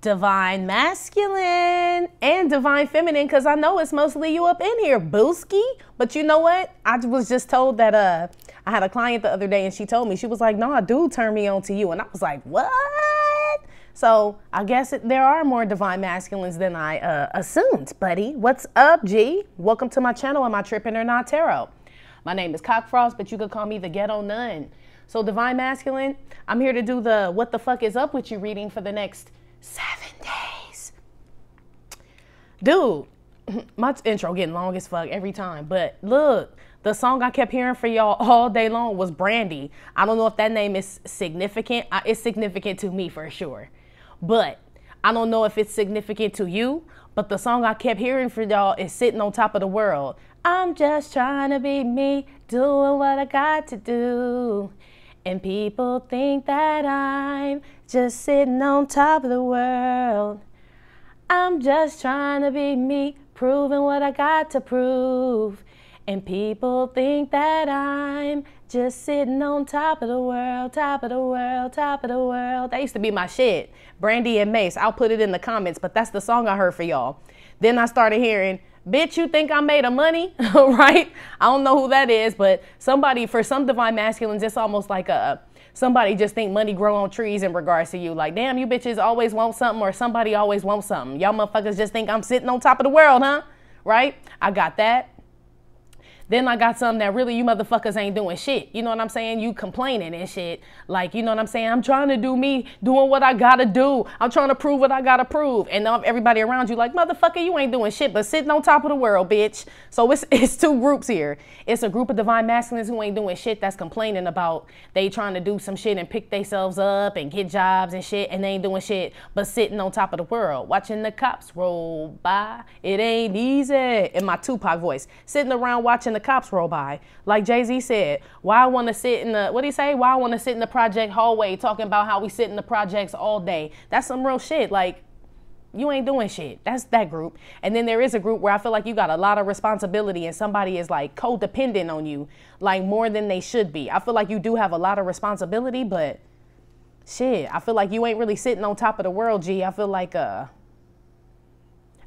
Divine masculine and divine feminine, because I know it's mostly you up in here, booski. But you know what? I was just told that I had a client the other day and she told me, she was like, no, a dude turned me on to you. And I was like, what? So I guess there are more divine masculines than I assumed, buddy. What's up, G? Welcome to my channel and my Trippin' or Not Tarot. My name is Cockfrost, but you could call me the Ghetto Nun. So divine masculine, I'm here to do the what the fuck is up with you reading for the next 7 days. Dude, my intro getting long as fuck every time. But look, the song I kept hearing for y'all all day long was Brandy. I don't know if that name is significant. It's significant to me for sure. But I don't know if it's significant to you. But the song I kept hearing for y'all is Sitting on Top of the World. I'm just trying to be me, doing what I got to do. And people think that I'm just sitting on top of the world. I'm just trying to be me, proving what I got to prove. And people think that I'm just sitting on top of the world, top of the world, top of the world. That used to be my shit. Brandy and Mace. I'll put it in the comments, but that's the song I heard for y'all. Then I started hearing, bitch, you think I made of money? Right? I don't know who that is, but somebody, for some divine masculines, it's almost like somebody just think money grow on trees in regards to you. Like, damn, you bitches always want something, or somebody always wants something. Y'all motherfuckers just think I'm sitting on top of the world, huh? Right? I got that. Then I got something that really you motherfuckers ain't doing shit. You know what I'm saying? You complaining and shit. Like, you know what I'm saying? I'm trying to do me, doing what I gotta do. I'm trying to prove what I gotta prove. And now everybody around you like, motherfucker, you ain't doing shit but sitting on top of the world, bitch. So it's two groups here. It's a group of divine masculines who ain't doing shit that's complaining about they trying to do some shit and pick themselves up and get jobs and shit, and they ain't doing shit but sitting on top of the world. Watching the cops roll by. It ain't easy. In my Tupac voice. Sitting around watching the cops roll by. Like Jay-Z said, why I want to sit in the, what do you say? Why I want to sit in the project hallway talking about how we sit in the projects all day. That's some real shit. Like, you ain't doing shit. That's that group. And then there is a group where I feel like you got a lot of responsibility and somebody is like codependent on you, like more than they should be. I feel like you do have a lot of responsibility, but shit, I feel like you ain't really sitting on top of the world, G. I feel like,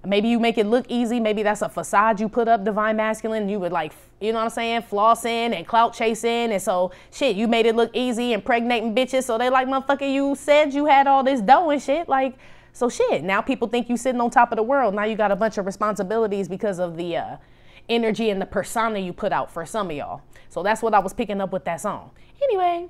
maybe you make it look easy. Maybe that's a facade you put up, divine masculine. You would like, you know what I'm saying, flossing and clout chasing. And so, shit, you made it look easy, impregnating bitches. So they like, motherfucker, you said you had all this dough and shit. Like, so shit, now people think you sitting on top of the world. Now you got a bunch of responsibilities because of the energy and the persona you put out for some of y'all. So that's what I was picking up with that song. Anyway,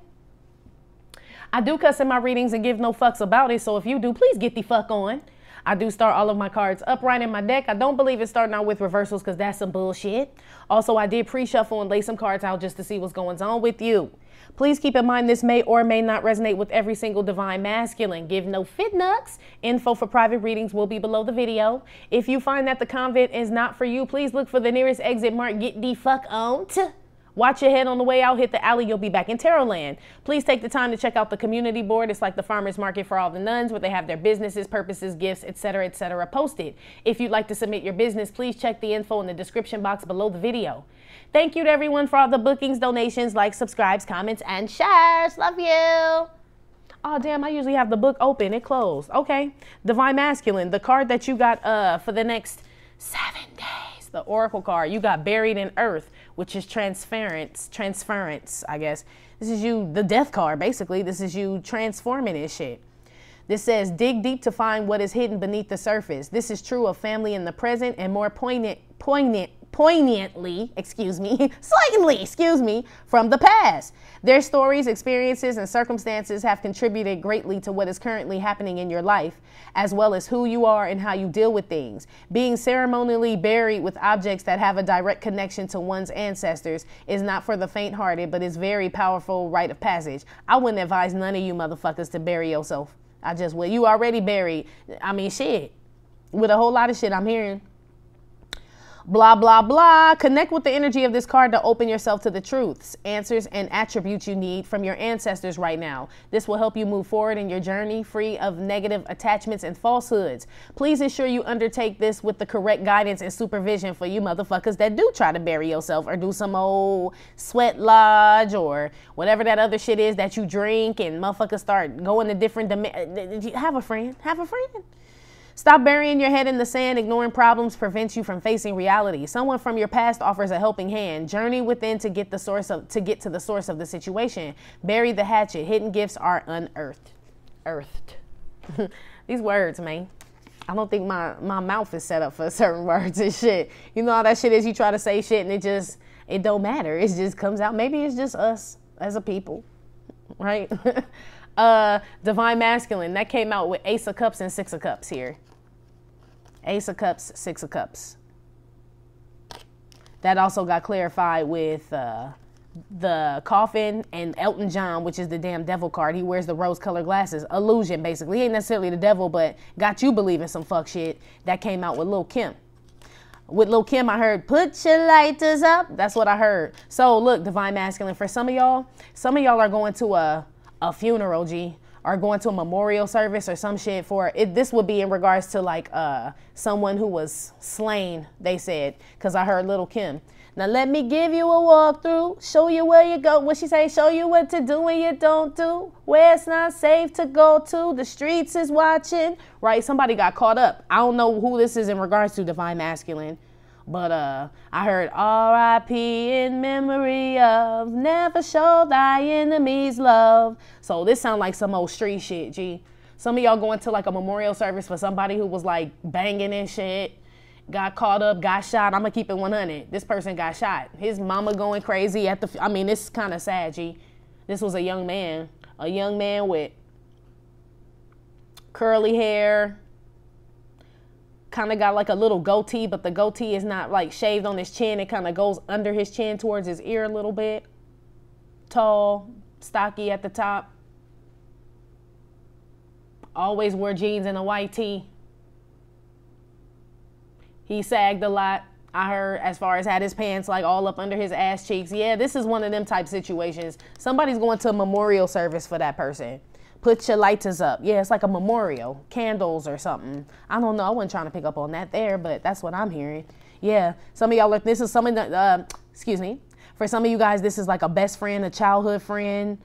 I do cuss in my readings and give no fucks about it. So if you do, please get the fuck on. I do start all of my cards upright in my deck. I don't believe in starting out with reversals because that's some bullshit. Also, I did pre-shuffle and lay some cards out just to see what's going on with you. Please keep in mind this may or may not resonate with every single divine masculine. Give no fit nuts. Info for private readings will be below the video. If you find that the convent is not for you, please look for the nearest exit marked get the fuck on. Watch your head on the way out, hit the alley, you'll be back in Tarot land. Please take the time to check out the community board. It's like the farmer's market for all the nuns where they have their businesses, purposes, gifts, etc., posted. If you'd like to submit your business, please check the info in the description box below the video. Thank you to everyone for all the bookings, donations, likes, subscribes, comments, and shares. Love you. Oh, damn, I usually have the book open. It closed. Okay. Divine Masculine, the card that you got for the next 7 days. The Oracle card. You got Buried in Earth, which is transference, I guess. This is you, the death card, basically. This is you transforming this shit. This says, dig deep to find what is hidden beneath the surface. This is true of family in the present and more poignantly, from the past. Their stories, experiences, and circumstances have contributed greatly to what is currently happening in your life, as well as who you are and how you deal with things. Being ceremonially buried with objects that have a direct connection to one's ancestors is not for the faint-hearted, but is very powerful rite of passage. I wouldn't advise none of you motherfuckers to bury yourself. I just will. You already buried. I mean, shit. With a whole lot of shit I'm hearing. Blah, blah, blah. Connect with the energy of this card to open yourself to the truths, answers, and attributes you need from your ancestors right now. This will help you move forward in your journey free of negative attachments and falsehoods. Please ensure you undertake this with the correct guidance and supervision for you motherfuckers that do try to bury yourself or do some old sweat lodge or whatever that other shit is that you drink and motherfuckers start going to different have a friend. Have a friend. Stop burying your head in the sand. Ignoring problems prevents you from facing reality. Someone from your past offers a helping hand. Journey within to get to the source of the situation. Bury the hatchet. Hidden gifts are unearthed. These words, man. I don't think my mouth is set up for certain words and shit. You know how that shit is? You try to say shit and it don't matter. It just comes out. Maybe it's just us as a people, right? Divine Masculine. That came out with Ace of Cups and Six of Cups here. Ace of Cups, Six of Cups. That also got clarified with the Coffin and Elton John, which is the damn devil card. He wears the rose-colored glasses. Illusion, basically. He ain't necessarily the devil, but got you believing some fuck shit. That came out with Lil' Kim. With Lil' Kim, I heard, put your lighters up. That's what I heard. So, look, Divine Masculine, for some of y'all are going to a funeral, G, or going to a memorial service or some shit for it. This would be in regards to like someone who was slain, they said, because I heard Lil' Kim. Now let me give you a walkthrough, show you where you go. What she say? Show you what to do and you don't do. Where it's not safe to go to. The streets is watching. Right? Somebody got caught up. I don't know who this is in regards to, Divine Masculine. But I heard R.I.P. in memory of, never show thy enemies love. So this sound like some old street shit, G. Some of y'all going to like a memorial service for somebody who was like banging and shit, got caught up, got shot. I'm going to keep it 100. This person got shot. His mama going crazy at the, I mean, this is kind of sad, G. This was a young man with curly hair, kind of got like a little goatee, but the goatee is not like shaved on his chin. It kind of goes under his chin towards his ear a little bit. Tall, stocky at the top. Always wore jeans and a white tee. He sagged a lot, I heard, as far as had his pants like all up under his ass cheeks. Yeah, this is one of them type situations. Somebody's going to a memorial service for that person. Put your lighters up. Yeah, it's like a memorial. Candles or something. I don't know. I wasn't trying to pick up on that there, but that's what I'm hearing. Yeah. Some of y'all, like, this is some of the, excuse me. For some of you guys, this is like a best friend, a childhood friend.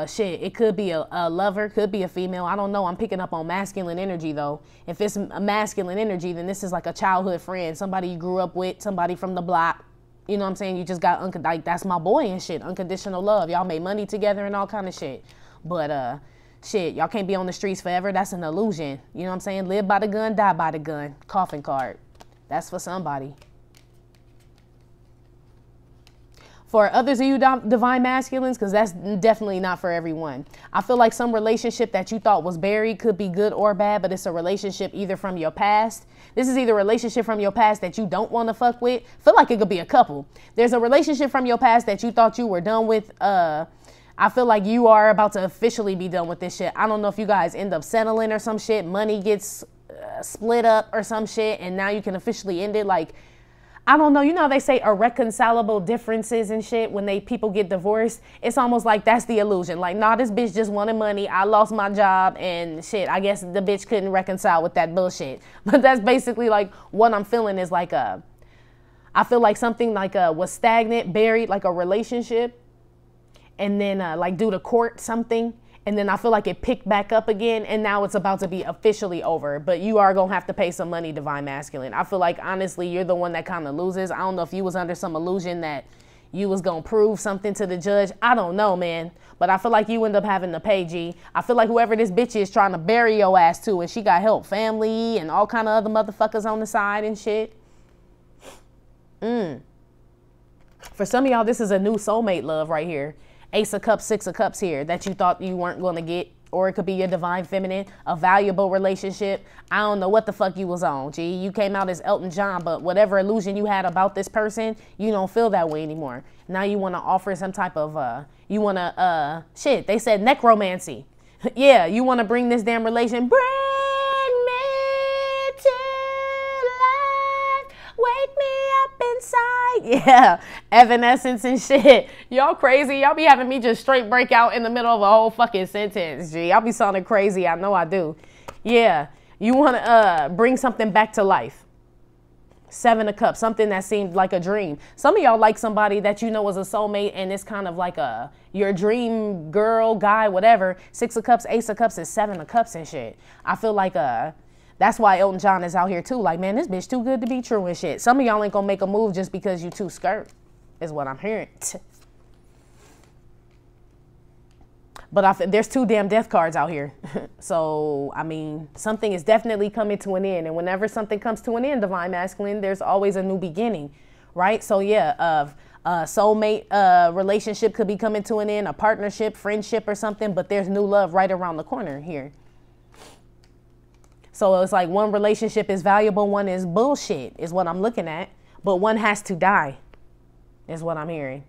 Shit, it could be a lover, could be a female. I don't know. I'm picking up on masculine energy, though. If it's a masculine energy, then this is like a childhood friend. Somebody you grew up with, somebody from the block. You know what I'm saying? You just got, like, that's my boy and shit. Unconditional love. Y'all made money together and all kind of shit. But, shit, y'all can't be on the streets forever. That's an illusion. You know what I'm saying? Live by the gun, die by the gun. Coffin card. That's for somebody. For others of you divine masculines, because that's definitely not for everyone. I feel like some relationship that you thought was buried could be good or bad, but it's a relationship either from your past. This is either a relationship from your past that you don't want to fuck with. I feel like it could be a couple. There's a relationship from your past that you thought you were done with. I feel like you are about to officially be done with this shit. I don't know if you guys end up settling or some shit. Money gets split up or some shit, and now you can officially end it. Like, I don't know. You know how they say irreconcilable differences and shit when people get divorced? It's almost like that's the illusion. Like, nah, this bitch just wanted money. I lost my job and shit. I guess the bitch couldn't reconcile with that bullshit. But that's basically like what I'm feeling is like I feel like something like was stagnant, buried, like a relationship. And then like due to court something, and then I feel like it picked back up again, and now it's about to be officially over. But you are gonna have to pay some money, divine masculine. I feel like honestly you're the one that kind of loses. I don't know if you was under some illusion that you was gonna prove something to the judge. I don't know, man. But I feel like you end up having to pay, G. I feel like whoever this bitch is trying to bury your ass to, and she got help, family and all kind of other motherfuckers on the side and shit. For some of y'all, this is a new soulmate love right here. Ace of Cups, Six of Cups here that you thought you weren't going to get. Or it could be your divine feminine, a valuable relationship. I don't know what the fuck you was on, G. You came out as Elton John, but whatever illusion you had about this person, you don't feel that way anymore. Now you want to offer some type of, you want to, shit, they said necromancy. Yeah, you want to bring this damn relation, bring me to life. Yeah, Evanescence and shit. Y'all crazy. Y'all be having me just straight break out in the middle of a whole fucking sentence. G, y'all be sounding crazy. I know I do. Yeah, you want to bring something back to life. 7 of Cups, something that seemed like a dream. Some of y'all like somebody that you know was a soulmate, and it's kind of like your dream girl, guy, whatever. 6 of Cups, Ace of Cups, and 7 of Cups and shit. I feel like that's why Elton John is out here too. Like, man, this bitch too good to be true and shit. Some of y'all ain't gonna make a move just because you too skirt, is what I'm hearing. But there's 2 damn death cards out here. So, I mean, something is definitely coming to an end. And whenever something comes to an end, Divine Masculine, there's always a new beginning, right? So, yeah, soulmate relationship could be coming to an end, a partnership, friendship or something. But there's new love right around the corner here. So it's like one relationship is valuable, one is bullshit, is what I'm looking at. But one has to die, is what I'm hearing.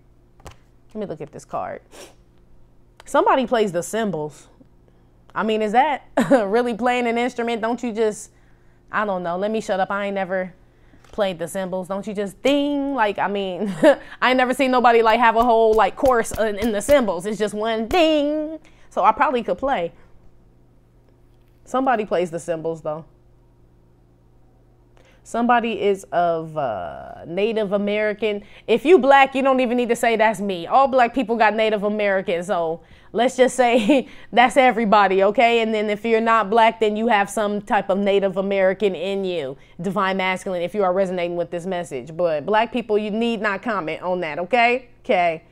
Let me look at this card. Somebody plays the cymbals. I mean, is that really playing an instrument? Don't you just, I don't know. Let me shut up. I ain't never played the cymbals. Don't you just ding? Like, I mean, I ain't never seen nobody like have a whole like chorus in the cymbals. It's just one ding. So I probably could play. Somebody plays the cymbals though. Somebody is of Native American. If you black, you don't even need to say that's me. All black people got Native American. So let's just say that's everybody, okay? And then if you're not black, then you have some type of Native American in you. Divine Masculine, if you are resonating with this message. But black people, you need not comment on that, okay? Okay.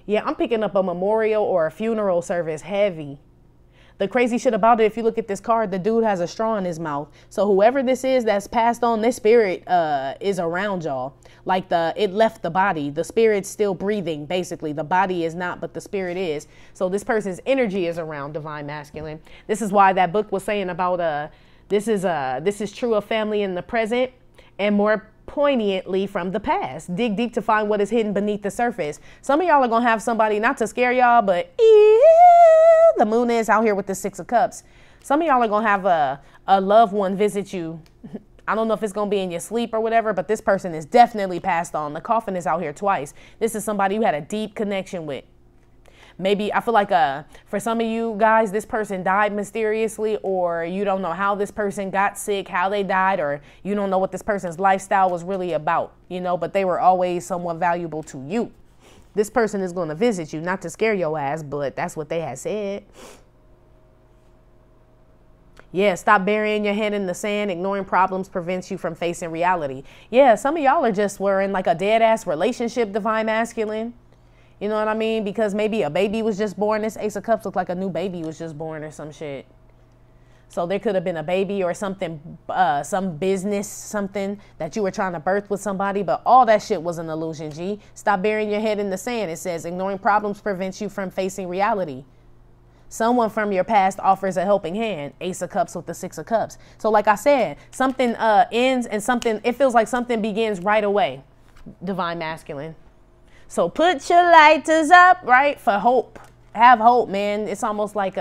Yeah, I'm picking up a memorial or a funeral service heavy. The crazy shit about it, if you look at this card, the dude has a straw in his mouth. So whoever this is that's passed on, this spirit is around y'all. Like it left the body. The spirit's still breathing, basically. The body is not, but the spirit is. So this person's energy is around Divine Masculine. This is why that book was saying about this is true of family in the present and more poignantly from the past. Dig deep to find what is hidden beneath the surface. Some of y'all are gonna have somebody, not to scare y'all, but the moon is out here with the 6 of Cups. Some of y'all are gonna have a loved one visit you. I don't know if it's gonna be in your sleep or whatever, but this person is definitely passed on. The coffin is out here twice. This is somebody you had a deep connection with. Maybe, I feel like for some of you guys, this person died mysteriously, or you don't know how this person got sick, how they died, or you don't know what this person's lifestyle was really about, you know, but they were always somewhat valuable to you. This person is going to visit you, not to scare your ass, but that's what they had said. Yeah, stop burying your head in the sand. Ignoring problems prevents you from facing reality. Yeah, some of y'all are just in like a dead-ass relationship, Divine Masculine. You know what I mean? Because maybe a baby was just born. This Ace of Cups looked like a new baby was just born or some shit. So there could have been a baby or something, some business, something that you were trying to birth with somebody. But all that shit was an illusion, G. Stop burying your head in the sand. It says ignoring problems prevents you from facing reality. Someone from your past offers a helping hand. Ace of Cups with the 6 of Cups. So like I said, something ends and something, it feels like something begins right away. Divine Masculine. So put your lighters up, right? For hope. Have hope, man. It's almost like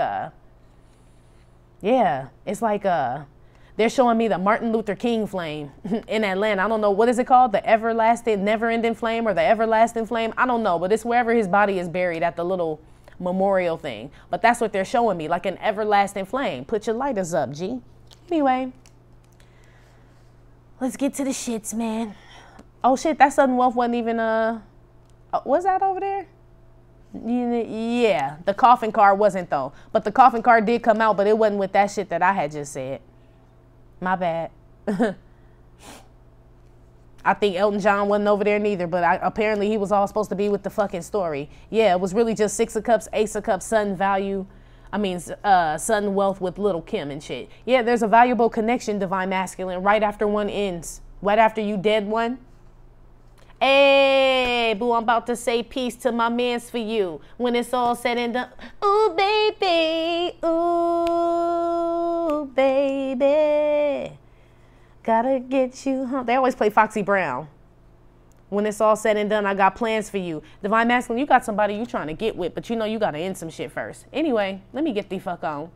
it's like they're showing me the Martin Luther King flame in Atlanta. I don't know, what is it called? The everlasting, never-ending flame, or the everlasting flame? I don't know, but it's wherever his body is buried at the little memorial thing. But that's what they're showing me, like an everlasting flame. Put your lighters up, G. Anyway, let's get to the shits, man. Oh shit, that sudden wealth wasn't even was that over there? Yeah, the coffin card wasn't though. But the coffin card did come out, but it wasn't with that shit that I had just said. My bad. I think Elton John wasn't over there neither, but apparently he was all supposed to be with the fucking story. Yeah, it was really just 6 of Cups, Ace of Cups, sudden wealth with Little Kim and shit. Yeah, there's a valuable connection, Divine Masculine, right after one ends. Right after you dead one. Hey, boo, I'm about to say peace to my mans for you. When it's all said and done. Ooh, baby. Ooh, baby. Gotta get you home. They always play Foxy Brown. When it's all said and done, I got plans for you. Divine Masculine, you got somebody you trying to get with, but you know you gotta end some shit first. Anyway, let me get the fuck on.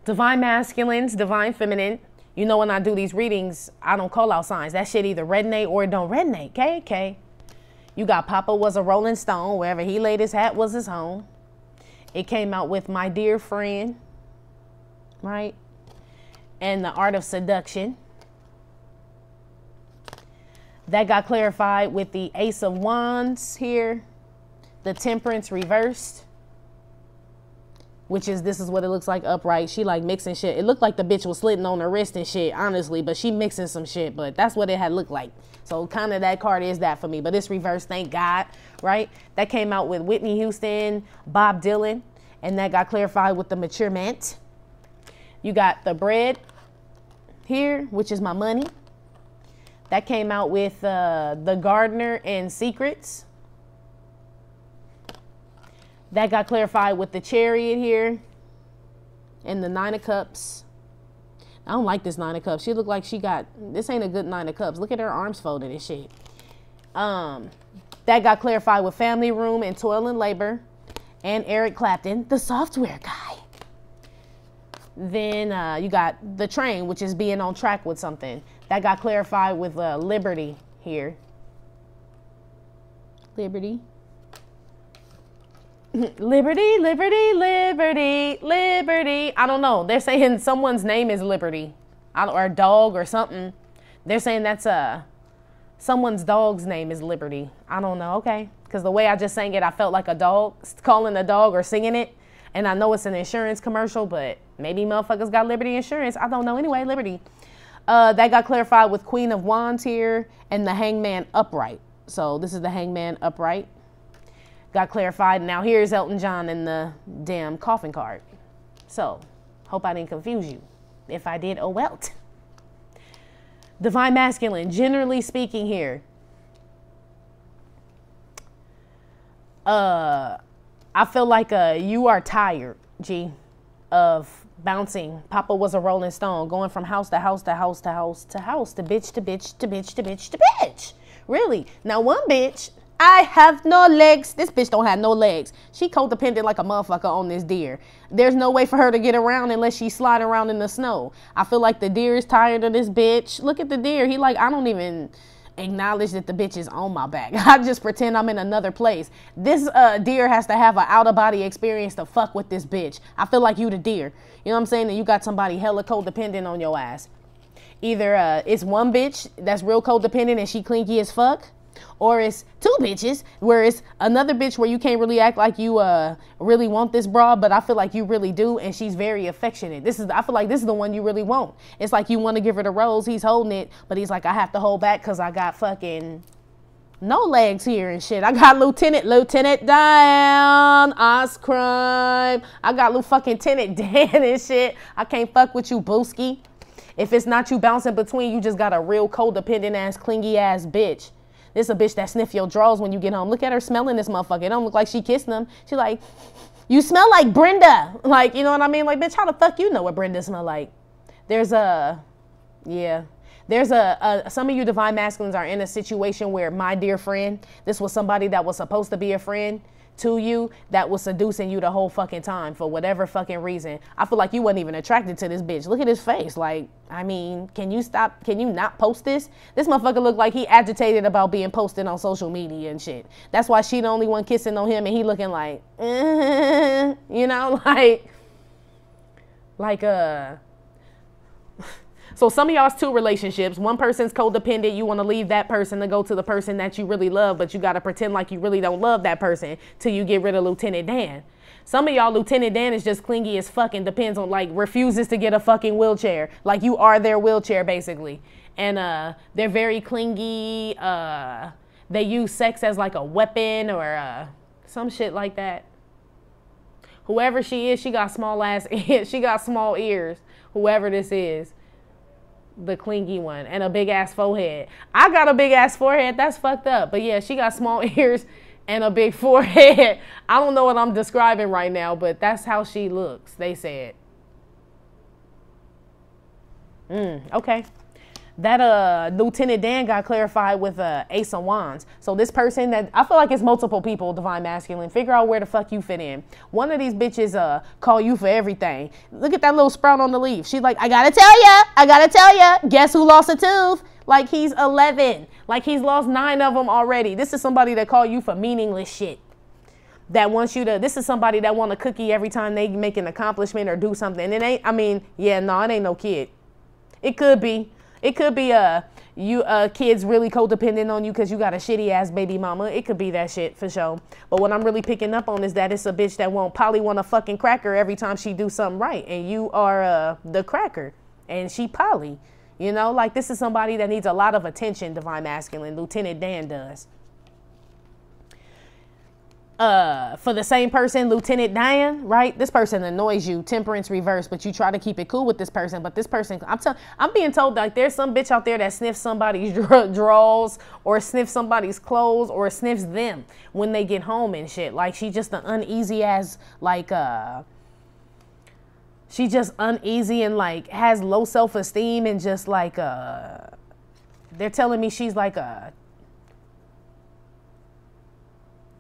Divine Masculines, Divine Feminine. You know, when I do these readings, I don't call out signs. That shit either resonate or it don't resonate. Okay. You got Papa was a Rolling Stone. Wherever he laid his hat was his home. It came out with my dear friend, right? And the art of seduction. That got clarified with the Ace of Wands here. The Temperance reversed. Which is, this is what it looks like upright. She like mixing shit. It looked like the bitch was slitting on her wrist and shit, honestly. But she mixing some shit. But that's what it had looked like. So kind of that card is that for me. But it's reversed, thank God, right? That came out with Whitney Houston, Bob Dylan. And that got clarified with the Maturement. You got the Bread here, which is my money. That came out with the Gardener and Secrets. That got clarified with the Chariot here and the Nine of Cups. I don't like this Nine of Cups. She looked like she got, this ain't a good Nine of Cups. Look at her arms folded and shit. That got clarified with Family Room and Toil and Labor and Eric Clapton, the software guy. Then you got the Train, which is being on track with something. That got clarified with Liberty here. Liberty. Liberty, liberty, liberty, liberty. I don't know. They're saying someone's name is Liberty. Or a dog or something. They're saying that's someone's dog's name is Liberty. I don't know. Okay. Because the way I just sang it, I felt like a dog calling a dog or singing it. And I know it's an insurance commercial, but maybe motherfuckers got Liberty Insurance. I don't know. Anyway, Liberty. That got clarified with Queen of Wands here and the Hangman upright. So this is the Hangman upright. Got clarified. Now here's Elton John in the damn coffin card. So, hope I didn't confuse you. If I did, oh well. Divine Masculine, generally speaking here. I feel like you are tired, G, of bouncing. Papa was a Rolling Stone, going from house to house to house to house to house to bitch to bitch to bitch to bitch to bitch. Really? Now one bitch, I have no legs. This bitch don't have no legs. She codependent like a motherfucker on this deer. There's no way for her to get around unless she slide around in the snow. I feel like the deer is tired of this bitch. Look at the deer. He like, I don't even acknowledge that the bitch is on my back. I just pretend I'm in another place. This deer has to have an out-of-body experience to fuck with this bitch. I feel like you the deer. You know what I'm saying? And you got somebody hella codependent on your ass. Either it's one bitch that's real codependent and she clingy as fuck, or it's two bitches where it's another bitch where you can't really act like you really want this broad, but I feel like you really do, and she's very affectionate. I feel like this is the one you really want. It's like you want to give her the rose, he's holding it, but he's like, I have to hold back because I got fucking no legs here and shit. I got Lieutenant down, Oz crime. I got little fucking Tenant Dan and shit. I can't fuck with you, Booski. If it's not you bouncing between, you just got a real codependent ass, clingy ass bitch. This a bitch that sniff your drawers when you get home. Look at her smelling this motherfucker. It don't look like she kissing them. She like, you smell like Brenda. Like, you know what I mean? Like, bitch, how the fuck you know what Brenda smell like? There's some of you divine masculines are in a situation where, my dear friend, this was somebody that was supposed to be a friend to you that was seducing you the whole fucking time for whatever fucking reason. I feel like you wasn't even attracted to this bitch. Look at his face. Like, I mean, can you not post this? This motherfucker looked like he agitated about being posted on social media and shit. That's why she the only one kissing on him and he looking like, you know, so some of y'all's two relationships. One person's codependent. You want to leave that person to go to the person that you really love, but you got to pretend like you really don't love that person till you get rid of Lieutenant Dan. Some of y'all, Lieutenant Dan is just clingy as fucking depends on, like, refuses to get a fucking wheelchair. Like, you are their wheelchair, basically. And they're very clingy. They use sex as, like, a weapon or some shit like that. Whoever she is, she got small ass ears. She got small ears. Whoever this is. The clingy one and a big ass forehead. I got a big ass forehead. That's fucked up. But yeah, she got small ears and a big forehead. I don't know what I'm describing right now, but that's how she looks. They said. Okay. that Lieutenant Dan got clarified with Ace of Wands. So this person that I feel like it's multiple people, divine masculine. Figure out where the fuck you fit in. One of these bitches call you for everything. Look at that little sprout on the leaf. She's like, I gotta tell ya. Guess who lost a tooth? Like he's 11. Like he's lost 9 of them already. This is somebody that call you for meaningless shit. That wants you to, this is somebody that want a cookie every time they make an accomplishment or do something. It ain't, I mean, yeah, no, it ain't no kid. It could be. It could be you kids really codependent on you because you got a shitty ass baby mama. It could be that shit for sure. But what I'm really picking up on is that it's a bitch that probably want a fucking cracker every time she do something right. And you are the cracker. And she poly. You know, like this is somebody that needs a lot of attention, divine masculine. Lieutenant Dan does. For the same person, Lieutenant Dan, right? This person annoys you, temperance reverse, but you try to keep it cool with this person. But this person, I'm being told like there's some bitch out there that sniffs somebody's drawers or sniffs somebody's clothes or sniffs them when they get home and shit. Like she just an uneasy as like she just uneasy and like has low self-esteem and just like they're telling me she's like a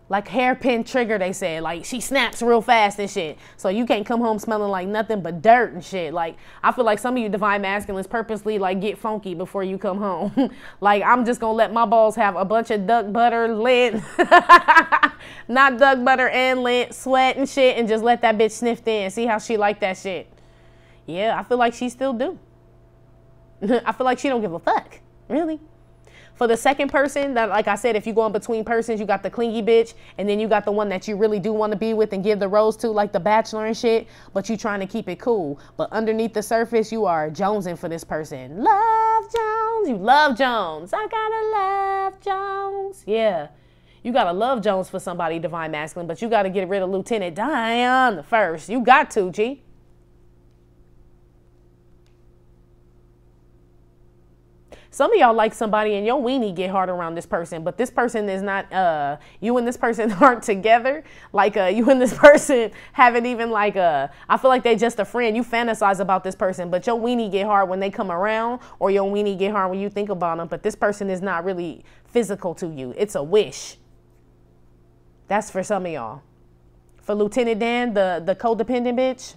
hairpin trigger, they said. Like, she snaps real fast and shit. So you can't come home smelling like nothing but dirt and shit. Like, I feel like some of you divine masculines purposely, like, get funky before you come home. Like, I'm just gonna let my balls have a bunch of duck butter, lint. Not duck butter and lint, sweat and shit, and just let that bitch sniff in. See how she like that shit. Yeah, I feel like she still do. I feel like she don't give a fuck. Really. For the second person, that like I said, if you go in between persons, you got the clingy bitch, and then you got the one that you really do want to be with and give the rose to, like the bachelor and shit, but you trying to keep it cool. But underneath the surface, you are jonesing for this person. Love Jones. You love Jones. I gotta love Jones. Yeah. You gotta love Jones for somebody, divine masculine, but you gotta get rid of Lieutenant Dan first. You got to, G. Some of y'all like somebody and your weenie get hard around this person, but this person is not, you and this person aren't together. Like, you and this person haven't even like, I feel like they just a friend. You fantasize about this person, but your weenie get hard when they come around, or your weenie get hard when you think about them, but this person is not really physical to you. It's a wish. That's for some of y'all. For Lieutenant Dan, the codependent bitch,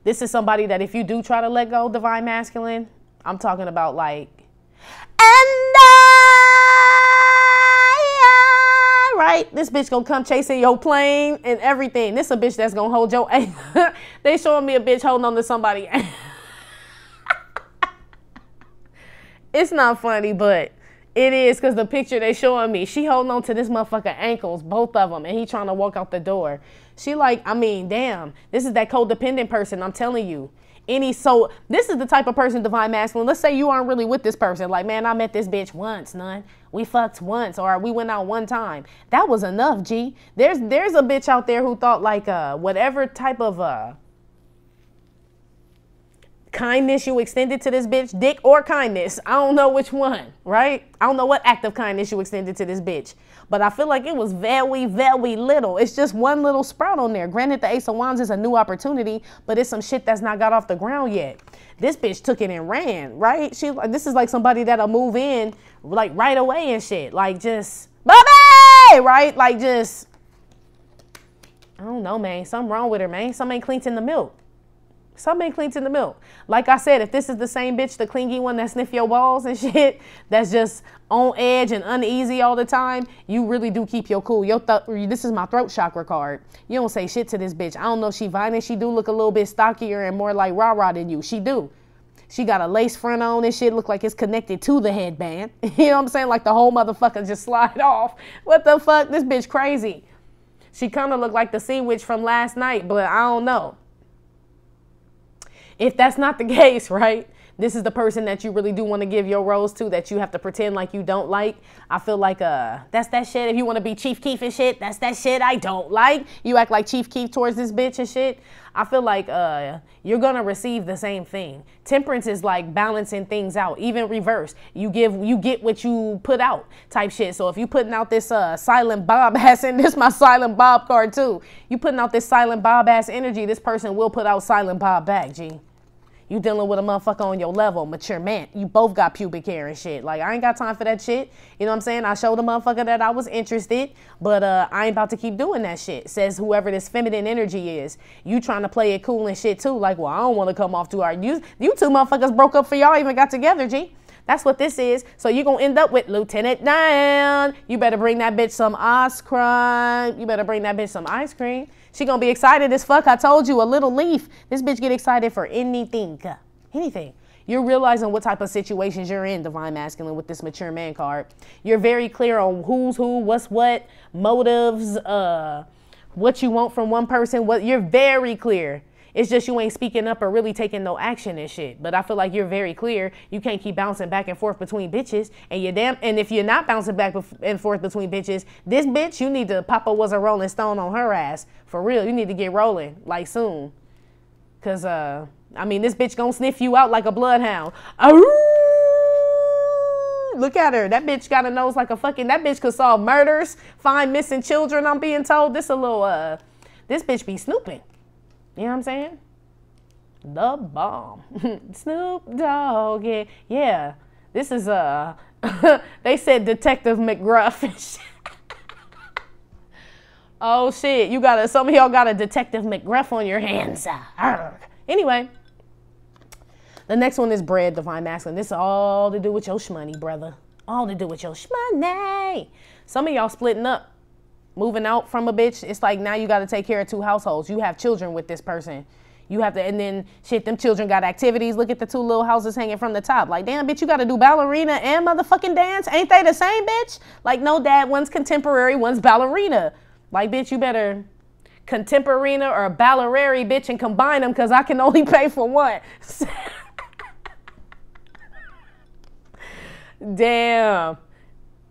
this is somebody that if you do try to let go, divine masculine, I'm talking about like, right? This bitch gonna come chasing your plane and everything. This a bitch that's gonna hold your, they showing me a bitch holding on to somebody. It's not funny, but it is because the picture they showing me, she holding on to this motherfucker ankles, both of them, and he trying to walk out the door. She like, I mean, damn, this is that codependent person, I'm telling you. So this is the type of person, divine masculine. Let's say you aren't really with this person. Like, man, I met this bitch once, none. We fucked once, or we went out one time. That was enough, G. There's a bitch out there who thought like whatever type of kindness you extended to this bitch, dick or kindness, I don't know which one, right? I don't know what act of kindness you extended to this bitch, but I feel like it was very, very little. It's just one little sprout on there. Granted, the Ace of Wands is a new opportunity, but it's some shit that's not got off the ground yet. This bitch took it and ran, right? This is like somebody that'll move in like right away and shit, like just, Bobby, right? Like just, I don't know, man. Something wrong with her, man. Something ain't clean in the milk. Something ain't clean in the milk. Like I said, if this is the same bitch, the clingy one that sniff your balls and shit, that's just on edge and uneasy all the time, you really do keep your cool. This is my throat chakra card. You don't say shit to this bitch. I don't know if she violent. She do look a little bit stockier and more like rah-rah than you. She do. She got a lace front on and shit, look like it's connected to the headband. You know what I'm saying? Like the whole motherfucker just slide off. What the fuck? This bitch crazy. She kind of looked like the sea witch from last night, but I don't know. If that's not the case, right? This is the person that you really do want to give your rose to, that you have to pretend like you don't like. I feel like that's that shit. If you want to be Chief Keef and shit, that's that shit I don't like. You act like Chief Keef towards this bitch and shit. I feel like you're going to receive the same thing. Temperance is like balancing things out, even reverse. You get what you put out type shit. So if you putting out this silent Bob ass, and this is my silent Bob card too. You putting out this silent Bob ass energy, this person will put out silent Bob back, G. You dealing with a motherfucker on your level, mature man. You both got pubic hair and shit. Like, I ain't got time for that shit. You know what I'm saying? I showed the motherfucker that I was interested, but I ain't about to keep doing that shit. Says whoever this feminine energy is. You trying to play it cool and shit too. Like, well, I don't want to come off too hard. You two motherfuckers broke up for y'all even got together, G. That's what this is. So you're going to end up with Lieutenant Dan. You better bring that bitch some ice cream. You better bring that bitch some ice cream. She going to be excited as fuck. I told you, a little leaf. This bitch get excited for anything. Anything. You're realizing what type of situations you're in, Divine Masculine, with this mature man card. You're very clear on who's who, what's what, motives, what you want from one person. You're very clear. It's just you ain't speaking up or really taking no action and shit. But I feel like you're very clear. You can't keep bouncing back and forth between bitches. And if you're not bouncing back and forth between bitches, this bitch, you need to, Papa was a Rolling Stone on her ass. For real, you need to get rolling, like soon. Because, I mean, this bitch gonna sniff you out like a bloodhound. Look at her. That bitch got a nose like a fucking, that bitch could solve murders, find missing children, I'm being told. This bitch be snooping. You know what I'm saying? The bomb. Snoop Dogg. Yeah. Yeah. This is, they said Detective McGruff. Oh, shit. Some of y'all got a Detective McGruff on your hands. Anyway. The next one is bread, Divine Masculine. This is all to do with your shmoney, brother. All to do with your shmoney. Some of y'all splitting up. Moving out from a bitch, it's like now you got to take care of two households. You have children with this person. You have to, and then shit, them children got activities. Look at the two little houses hanging from the top. Like, damn, bitch, you got to do ballerina and motherfucking dance. Ain't they the same, bitch? Like, no, dad, one's contemporary, one's ballerina. Like, bitch, you better contemporary or ballerary, bitch, and combine them because I can only pay for one. Damn.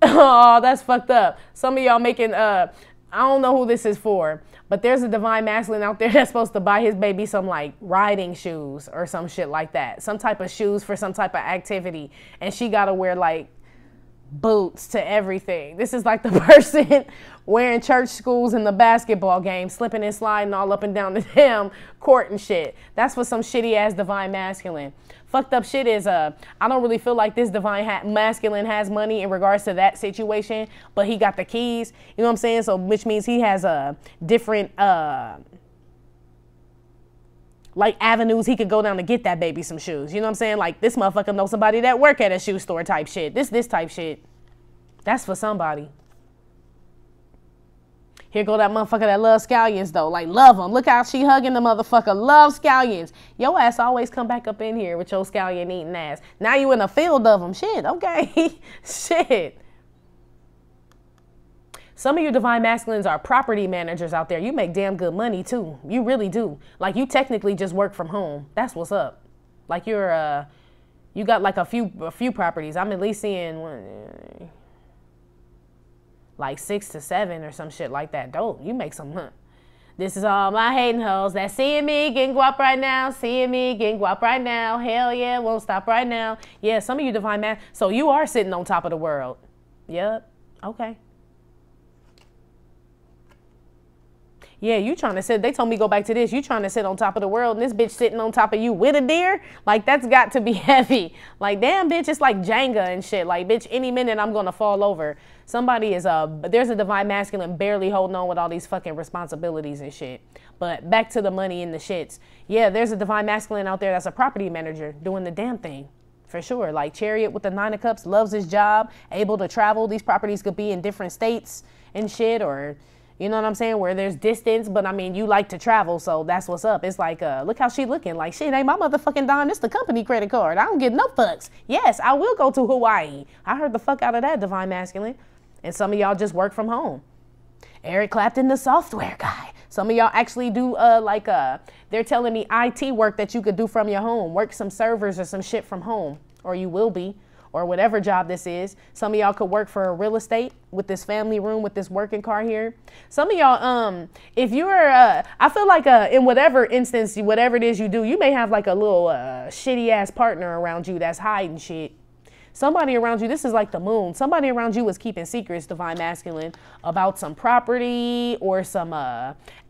Oh, that's fucked up. Some of y'all making, I don't know who this is for, but there's a Divine Masculine out there that's supposed to buy his baby some like riding shoes or some shit like that. Some type of shoes for some type of activity. And she got to wear like boots to everything. This is like the person wearing church schools in the basketball game, slipping and sliding all up and down the damn court and shit. That's for some shitty ass Divine Masculine. Fucked up shit is, I don't really feel like this Divine Masculine has money in regards to that situation, but he got the keys, you know what I'm saying? So, which means he has a different, like avenues he could go down to get that baby some shoes. You know what I'm saying? Like this motherfucker knows somebody that work at a shoe store type shit. This type shit. That's for somebody. Here go that motherfucker that loves scallions though. Like love them. Look how she hugging the motherfucker. Love scallions. Your ass always come back up in here with your scallion eating ass. Now you in a field of them. Shit. Okay. Shit. Some of you Divine Masculines are property managers out there. You make damn good money too. You really do. Like you technically just work from home. That's what's up. Like you're you got like a few properties. I'm at least seeing one, like 6 to 7 or some shit like that. Dope. You make some money. This is all my hating hoes that seeing me getting guap right now. Seeing me getting guap right now. Hell yeah, won't stop right now. Yeah, some of you Divine Man. So you are sitting on top of the world. Yep. Okay. Yeah, you trying to sit, they told me go back to this, you trying to sit on top of the world and this bitch sitting on top of you with a deer? Like, that's got to be heavy. Like, damn, bitch, it's like Jenga and shit. Like, bitch, any minute I'm going to fall over. Somebody is, there's a Divine Masculine barely holding on with all these fucking responsibilities and shit. But back to the money and the shits. Yeah, there's a Divine Masculine out there that's a property manager doing the damn thing. For sure. Like, Chariot with the 9 of Cups, loves his job, able to travel. These properties could be in different states and shit, or... You know what I'm saying? Where there's distance, but I mean, you like to travel, so that's what's up. It's like, look how she looking. Like, shit, ain't my motherfucking dime. It's the company credit card. I don't give no fucks. Yes, I will go to Hawaii. I heard the fuck out of that, Divine Masculine. And some of y'all just work from home. Eric Clapton, the software guy. Some of y'all actually do, they're telling me IT work that you could do from your home. Work some servers or some shit from home, or you will be. Or whatever job this is. Some of y'all could work for real estate with this family room, with this working car here. Some of y'all, if you're, I feel like in whatever instance, whatever it is you do, you may have like a little shitty ass partner around you that's hiding shit. Somebody around you, this is like the moon. Somebody around you is keeping secrets, divine masculine, about some property or some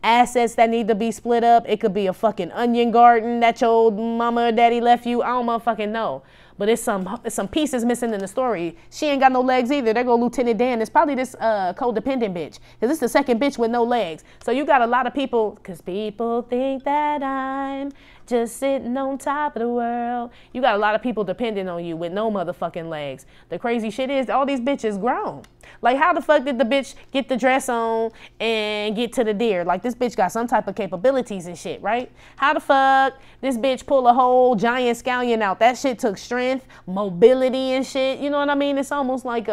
assets that need to be split up. It could be a fucking onion garden that your mama or daddy left you. I don't motherfucking know. But it's some pieces missing in the story. She ain't got no legs either. There go Lieutenant Dan. It's probably this codependent bitch. Because it's the second bitch with no legs. So you got a lot of people, because people think that I'm just sitting on top of the world. You got a lot of people depending on you with no motherfucking legs. The crazy shit is all these bitches grown. Like, how the fuck did the bitch get the dress on and get to the deer? Like, this bitch got some type of capabilities and shit, right? How the fuck this bitch pull a whole giant scallion out? That shit took strength, mobility and shit. You know what I mean? It's almost like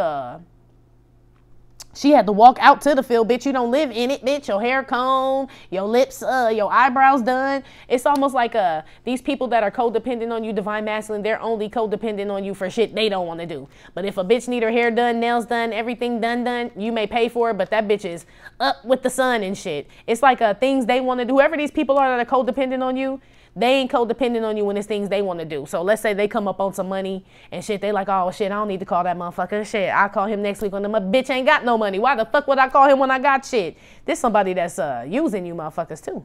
she had to walk out to the field, bitch. You don't live in it, bitch. Your hair combed, your lips, your eyebrows done. It's almost like these people that are codependent on you, divine masculine, they're only codependent on you for shit they don't want to do. But if a bitch need her hair done, nails done, everything done, you may pay for it, but that bitch is up with the sun and shit. It's like things they want to do. Whoever these people are that are codependent on you, they ain't codependent on you when it's things they want to do. So let's say they come up on some money and shit. They like, oh shit, I don't need to call that motherfucker. Shit, I'll call him next week when the bitch ain't got no money. Why the fuck would I call him when I got shit? This somebody that's using you motherfuckers too.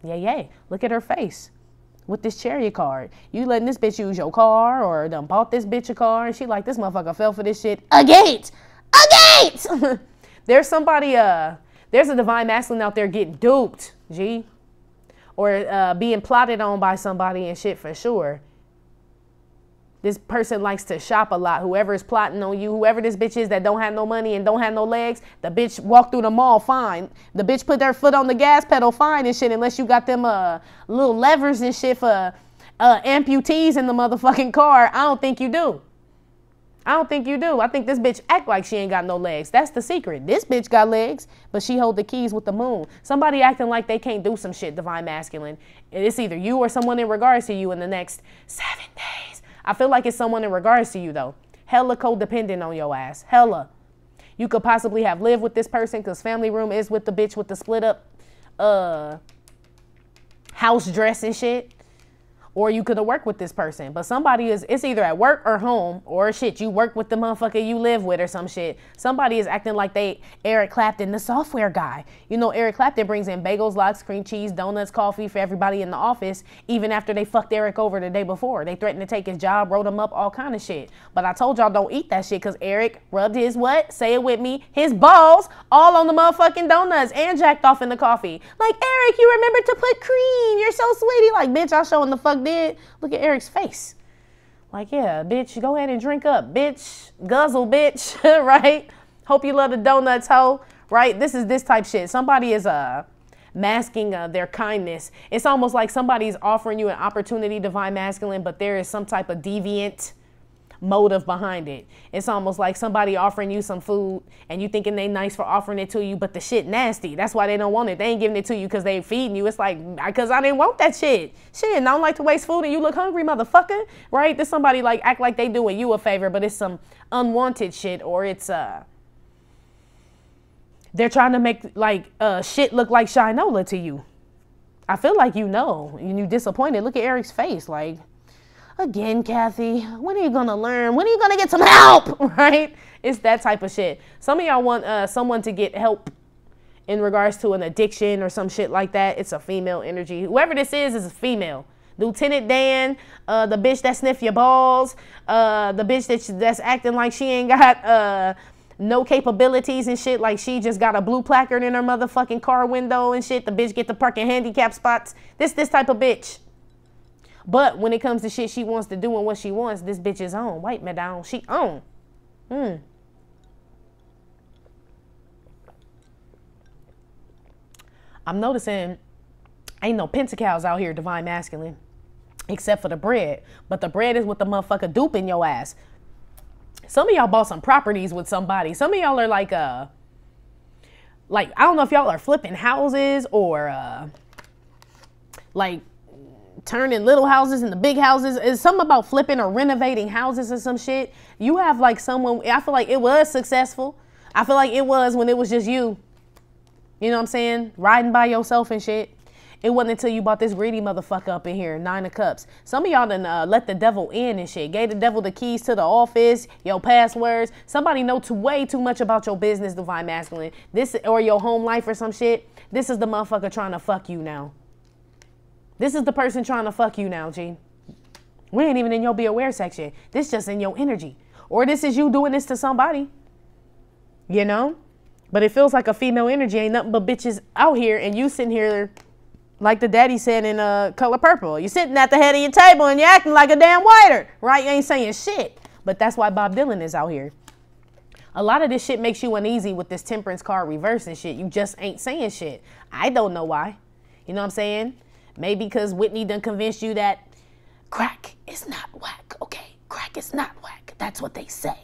Yeah. Look at her face with this chariot card. You letting this bitch use your car or done bought this bitch a car and she like, this motherfucker fell for this shit. A gate! There's somebody, there's a divine masculine out there getting duped, G. Or being plotted on by somebody and shit for sure. This person likes to shop a lot. Whoever is plotting on you, whoever this bitch is that don't have no money and don't have no legs, the bitch walk through the mall fine. The bitch put their foot on the gas pedal fine and shit, unless you got them little levers and shit for amputees in the motherfucking car. I don't think you do. I think this bitch act like she ain't got no legs. That's the secret. This bitch got legs, but she hold the keys with the moon. Somebody acting like they can't do some shit, divine masculine. It's either you or someone in regards to you in the next 7 days. I feel like it's someone in regards to you, though. Hella codependent on your ass. Hella. You could possibly have lived with this person because family room is with the bitch with the split up house dress and shit. Or you could have worked with this person. But somebody it's either at work or home or shit. You work with the motherfucker you live with or some shit. Somebody is acting like they Eric Clapton, the software guy. You know, Eric Clapton brings in bagels, lox, cream cheese, donuts, coffee for everybody in the office, even after they fucked Eric over the day before. They threatened to take his job, wrote him up, all kind of shit. But I told y'all don't eat that shit because Eric rubbed his what? Say it with me. His balls all on the motherfucking donuts and jacked off in the coffee. Like, Eric, you remember to put cream. You're so sweetie. Like, bitch, I'll show him the fuck did. Look at Eric's face. Like, yeah, bitch, go ahead and drink up, bitch. Guzzle, bitch, right? Hope you love the donuts, hoe, right? This is this type shit. Somebody is masking their kindness. It's almost like somebody's offering you an opportunity, divine masculine, but there is some type of deviant motive behind it. It's almost like somebody offering you some food and you thinking they nice for offering it to you, but the shit nasty. That's why they don't want it. They ain't giving it to you because they feeding you. It's like, because I didn't want that shit. Shit, and I don't like to waste food and you look hungry, motherfucker. Right? There's somebody like act like they doing you a favor, but it's some unwanted shit, or it's they're trying to make like shit look like Shinola to you. I feel like you know, and you disappointed. Look at Eric's face, like, again, Kathy, when are you going to learn? When are you going to get some help? Right? It's that type of shit. Some of y'all want someone to get help in regards to an addiction or some shit like that. It's a female energy. Whoever this is a female. Lieutenant Dan, the bitch that sniff your balls, the bitch that's acting like she ain't got no capabilities and shit, like she just got a blue placard in her motherfucking car window and shit. The bitch get to park in handicap spots. This type of bitch. But when it comes to shit she wants to do and what she wants, this bitch is on. Wait, madam, she on. I'm noticing ain't no pentacles out here, divine masculine, except for the bread. But the bread is with the motherfucker duping your ass. Some of y'all bought some properties with somebody. Some of y'all are like I don't know if y'all are flipping houses or like turning little houses into big houses. It's something about flipping or renovating houses or some shit. You have like someone, I feel like it was successful. I feel like it was when it was just you. You know what I'm saying? Riding by yourself and shit. It wasn't until you brought this greedy motherfucker up in here, 9 of Cups. Some of y'all done let the devil in and shit. Gave the devil the keys to the office, your passwords. Somebody know way too much about your business, Divine Masculine. This, or your home life or some shit. This is the motherfucker trying to fuck you now. This is the person trying to fuck you now, G. We ain't even in your be aware section. This just in your energy. Or this is you doing this to somebody. You know? But it feels like a female energy. Ain't nothing but bitches out here and you sitting here like the daddy said in Color Purple. You're sitting at the head of your table and you're acting like a damn waiter, right? You ain't saying shit. But that's why Bob Dylan is out here. A lot of this shit makes you uneasy with this Temperance card reverse and shit. You just ain't saying shit. I don't know why. You know what I'm saying? Maybe because Whitney done convinced you that crack is not whack. Okay, crack is not whack. That's what they say.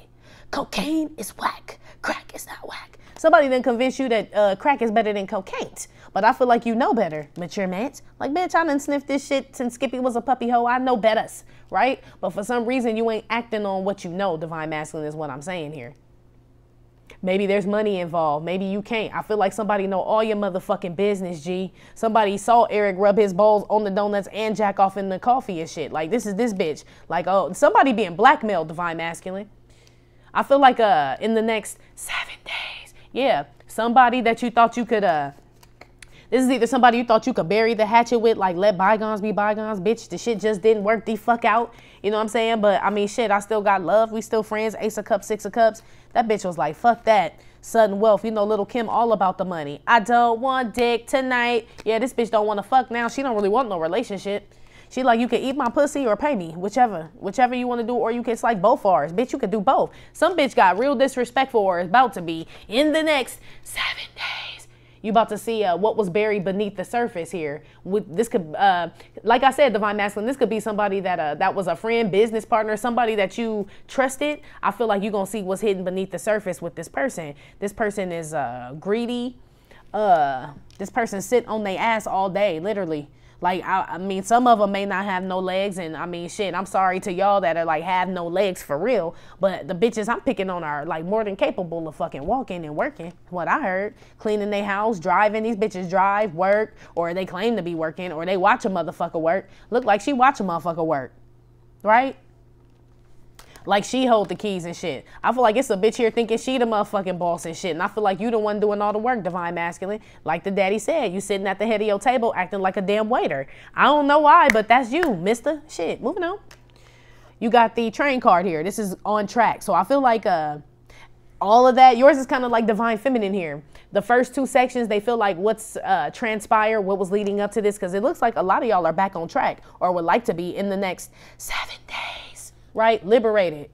Cocaine is whack. Crack is not whack. Somebody done convinced you that crack is better than cocaine. But I feel like you know better, mature man. Like, bitch, I done sniffed this shit since Skippy was a puppy hoe. I know better, right? But for some reason, you ain't acting on what you know, Divine Masculine, is what I'm saying here. Maybe there's money involved. Maybe you can't. I feel like somebody know all your motherfucking business, G. Somebody saw Eric rub his balls on the donuts and jack off in the coffee and shit. Like, this is this bitch. Like, oh, somebody being blackmailed, Divine Masculine. I feel like in the next 7 days, yeah, somebody that you thought you could this is either somebody you thought you could bury the hatchet with, like, let bygones be bygones, bitch. The shit just didn't work the fuck out. You know what I'm saying? But, I mean, shit, I still got love. We still friends. Ace of Cups, 6 of Cups. That bitch was like, fuck that. Sudden wealth. You know, Little Kim all about the money. I don't want dick tonight. Yeah, this bitch don't want to fuck now. She don't really want no relationship. She like, you can eat my pussy or pay me. Whichever you want to do. Or you can like both ours. Bitch, you could do both. Some bitch got real disrespectful or is about to be in the next 7 days. You about to see what was buried beneath the surface here. This could, like I said, Divine Masculine, this could be somebody that that was a friend, business partner, somebody that you trusted. I feel like you're going to see what's hidden beneath the surface with this person. This person is greedy. This person sit on their ass all day, literally. Like, I mean, some of them may not have no legs. And I mean, shit, I'm sorry to y'all that are like have no legs for real. But the bitches I'm picking on are like more than capable of fucking walking and working. What I heard, cleaning their house, driving. These bitches drive, work, or they claim to be working, or they watch a motherfucker work. Look like she watch a motherfucker work, right? Like she hold the keys and shit. I feel like it's a bitch here thinking she the motherfucking boss and shit. And I feel like you the one doing all the work, Divine Masculine. Like the daddy said, you sitting at the head of your table acting like a damn waiter. I don't know why, but that's you, mister. Shit, moving on. You got the train card here. This is on track. So I feel like all of that, yours is kind of like Divine Feminine here. The first 2 sections, they feel like what's transpired, what was leading up to this, because it looks like a lot of y'all are back on track or would like to be in the next 7 days. Right? Liberated,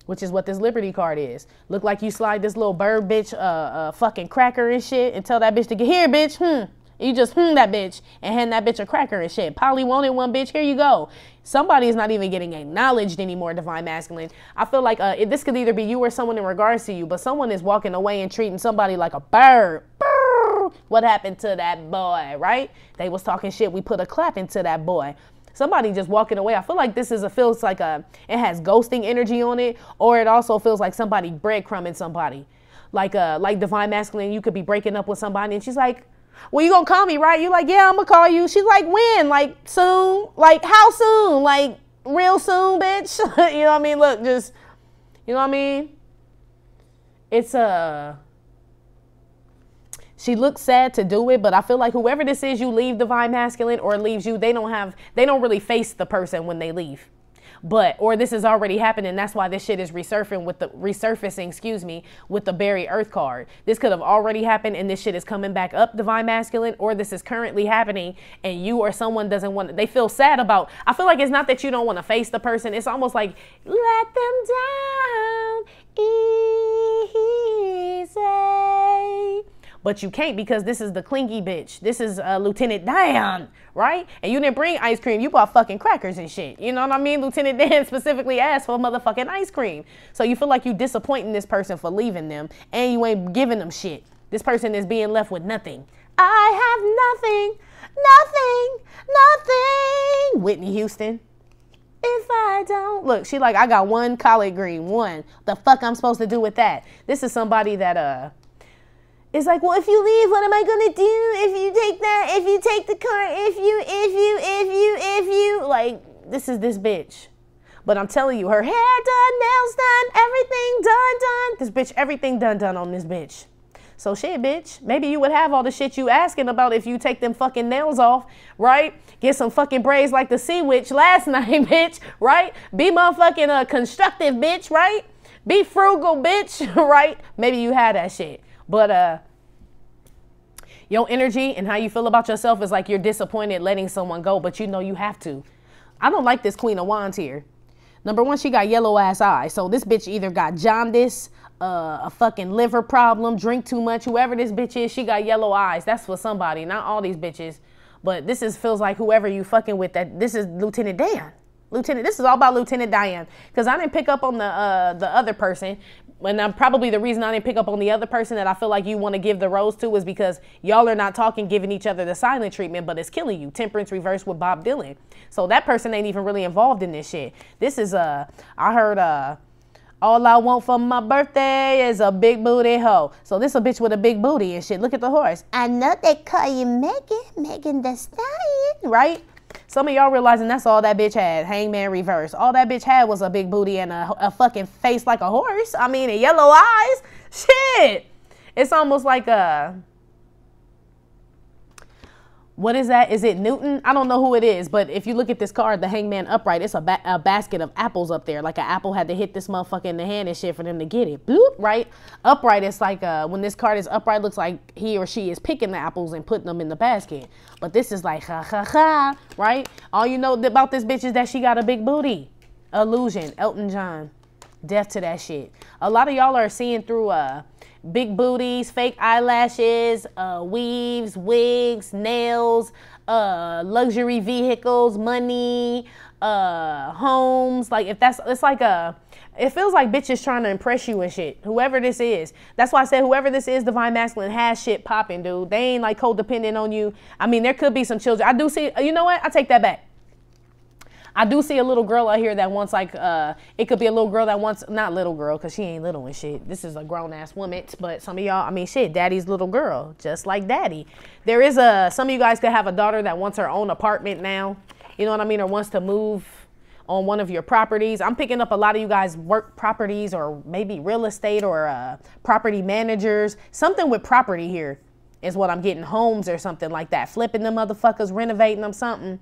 which is what this Liberty card is. Look like you slide this little bird bitch fucking cracker and shit and tell that bitch to get here, bitch. You just that bitch and hand that bitch a cracker and shit. Polly wanted one, bitch. Here you go. Somebody is not even getting acknowledged anymore, Divine Masculine. I feel like this could either be you or someone in regards to you, but someone is walking away and treating somebody like a bird. What happened to that boy, right? They was talking shit. We put a clap into that boy. Somebody just walking away. I feel like this feels like it has ghosting energy on it, or it also feels like somebody breadcrumbing somebody. Like Divine Masculine, you could be breaking up with somebody and she's like, well, you gonna call me, right? You like, yeah, I'm gonna call you. She's like, when? Like soon? Like how soon? Like real soon, bitch? You know what I mean? Look, just, you know what I mean? It's she looks sad to do it, but I feel like whoever this is, you leave Divine Masculine or leaves you, they don't really face the person when they leave. Or this has already happened, and that's why this shit is resurfacing with the Buried Earth card. This could have already happened and this shit is coming back up, Divine Masculine, or this is currently happening and you or someone doesn't want they feel sad about. I feel like it's not that you don't want to face the person. It's almost like let them down easy. But you can't because this is the clingy bitch. This is Lieutenant Dan, right? And you didn't bring ice cream. You bought fucking crackers and shit. You know what I mean? Lieutenant Dan specifically asked for motherfucking ice cream. So you feel like you disappointing this person for leaving them and you ain't giving them shit. This person is being left with nothing. I have nothing. Whitney Houston. If I don't. Look, she like, I got one collard green. One. The fuck I'm supposed to do with that? This is somebody that, It's like, well, if you leave, what am I gonna do? If you take that, if you take the car, if you, like, this is this bitch. But I'm telling you, her hair done, nails done, everything done. This bitch, everything done on this bitch. So shit, bitch, maybe you would have all the shit you asking about if you take them fucking nails off, right? Get some fucking braids like the sea witch last night, bitch, right? Be motherfucking constructive, bitch, right? Be frugal, bitch, right? Maybe you had that shit. But your energy and how you feel about yourself is like you're disappointed letting someone go, but you know you have to. I don't like this Queen of Wands here. Number one, she got yellow ass eyes. So this bitch either got jaundice, a fucking liver problem, drink too much, whoever this bitch is, she got yellow eyes. That's for somebody, not all these bitches. But this feels like whoever you fucking with, that this is Lieutenant Dan. This is all about Lieutenant Diane. Because I didn't pick up on the other person. And probably the reason I didn't pick up on the other person that I feel like you want to give the rose to is because y'all are not talking, giving each other the silent treatment, but it's killing you. Temperance reversed with Bob Dylan. So that person ain't even really involved in this shit. This is, I heard, all I want for my birthday is a big booty hoe. So this a bitch with a big booty and shit. Look at the horse. I know they call you Megan the Stallion, right? Some of y'all realizing that's all that bitch had. Hangman reverse. All that bitch had was a big booty and a fucking face like a horse. I mean, and yellow eyes. Shit. It's almost like a... What is that? Is it Newton? I don't know who it is, but if you look at this card, the Hangman upright, it's a basket of apples up there. Like an apple had to hit this motherfucker in the hand and shit for them to get it. Bloop, right? Upright, it's like when this card is upright, looks like he or she is picking the apples and putting them in the basket. But this is like, ha, ha, ha, right? All you know about this bitch is that she got a big booty. Illusion, Elton John. Death to that shit. A lot of y'all are seeing through big booties, fake eyelashes, weaves, wigs, nails, luxury vehicles, money, homes. Like if that's, it's like it feels like bitches trying to impress you and shit. Whoever this is. That's why I said whoever this is, Divine Masculine, has shit popping, dude. They ain't like codependent on you. I mean, there could be some children. I do see, you know what? I take that back. I do see a little girl out here that wants like, it could be a little girl that wants, not little girl, because she ain't little and shit. This is a grown ass woman, but some of y'all, I mean, shit, daddy's little girl, just like daddy. There is some of you guys could have a daughter that wants her own apartment now. You know what I mean? Or wants to move on one of your properties. I'm picking up a lot of you guys work properties or maybe real estate or property managers. Something with property here is what I'm getting. Homes or something like that. Flipping them motherfuckers, renovating them, something.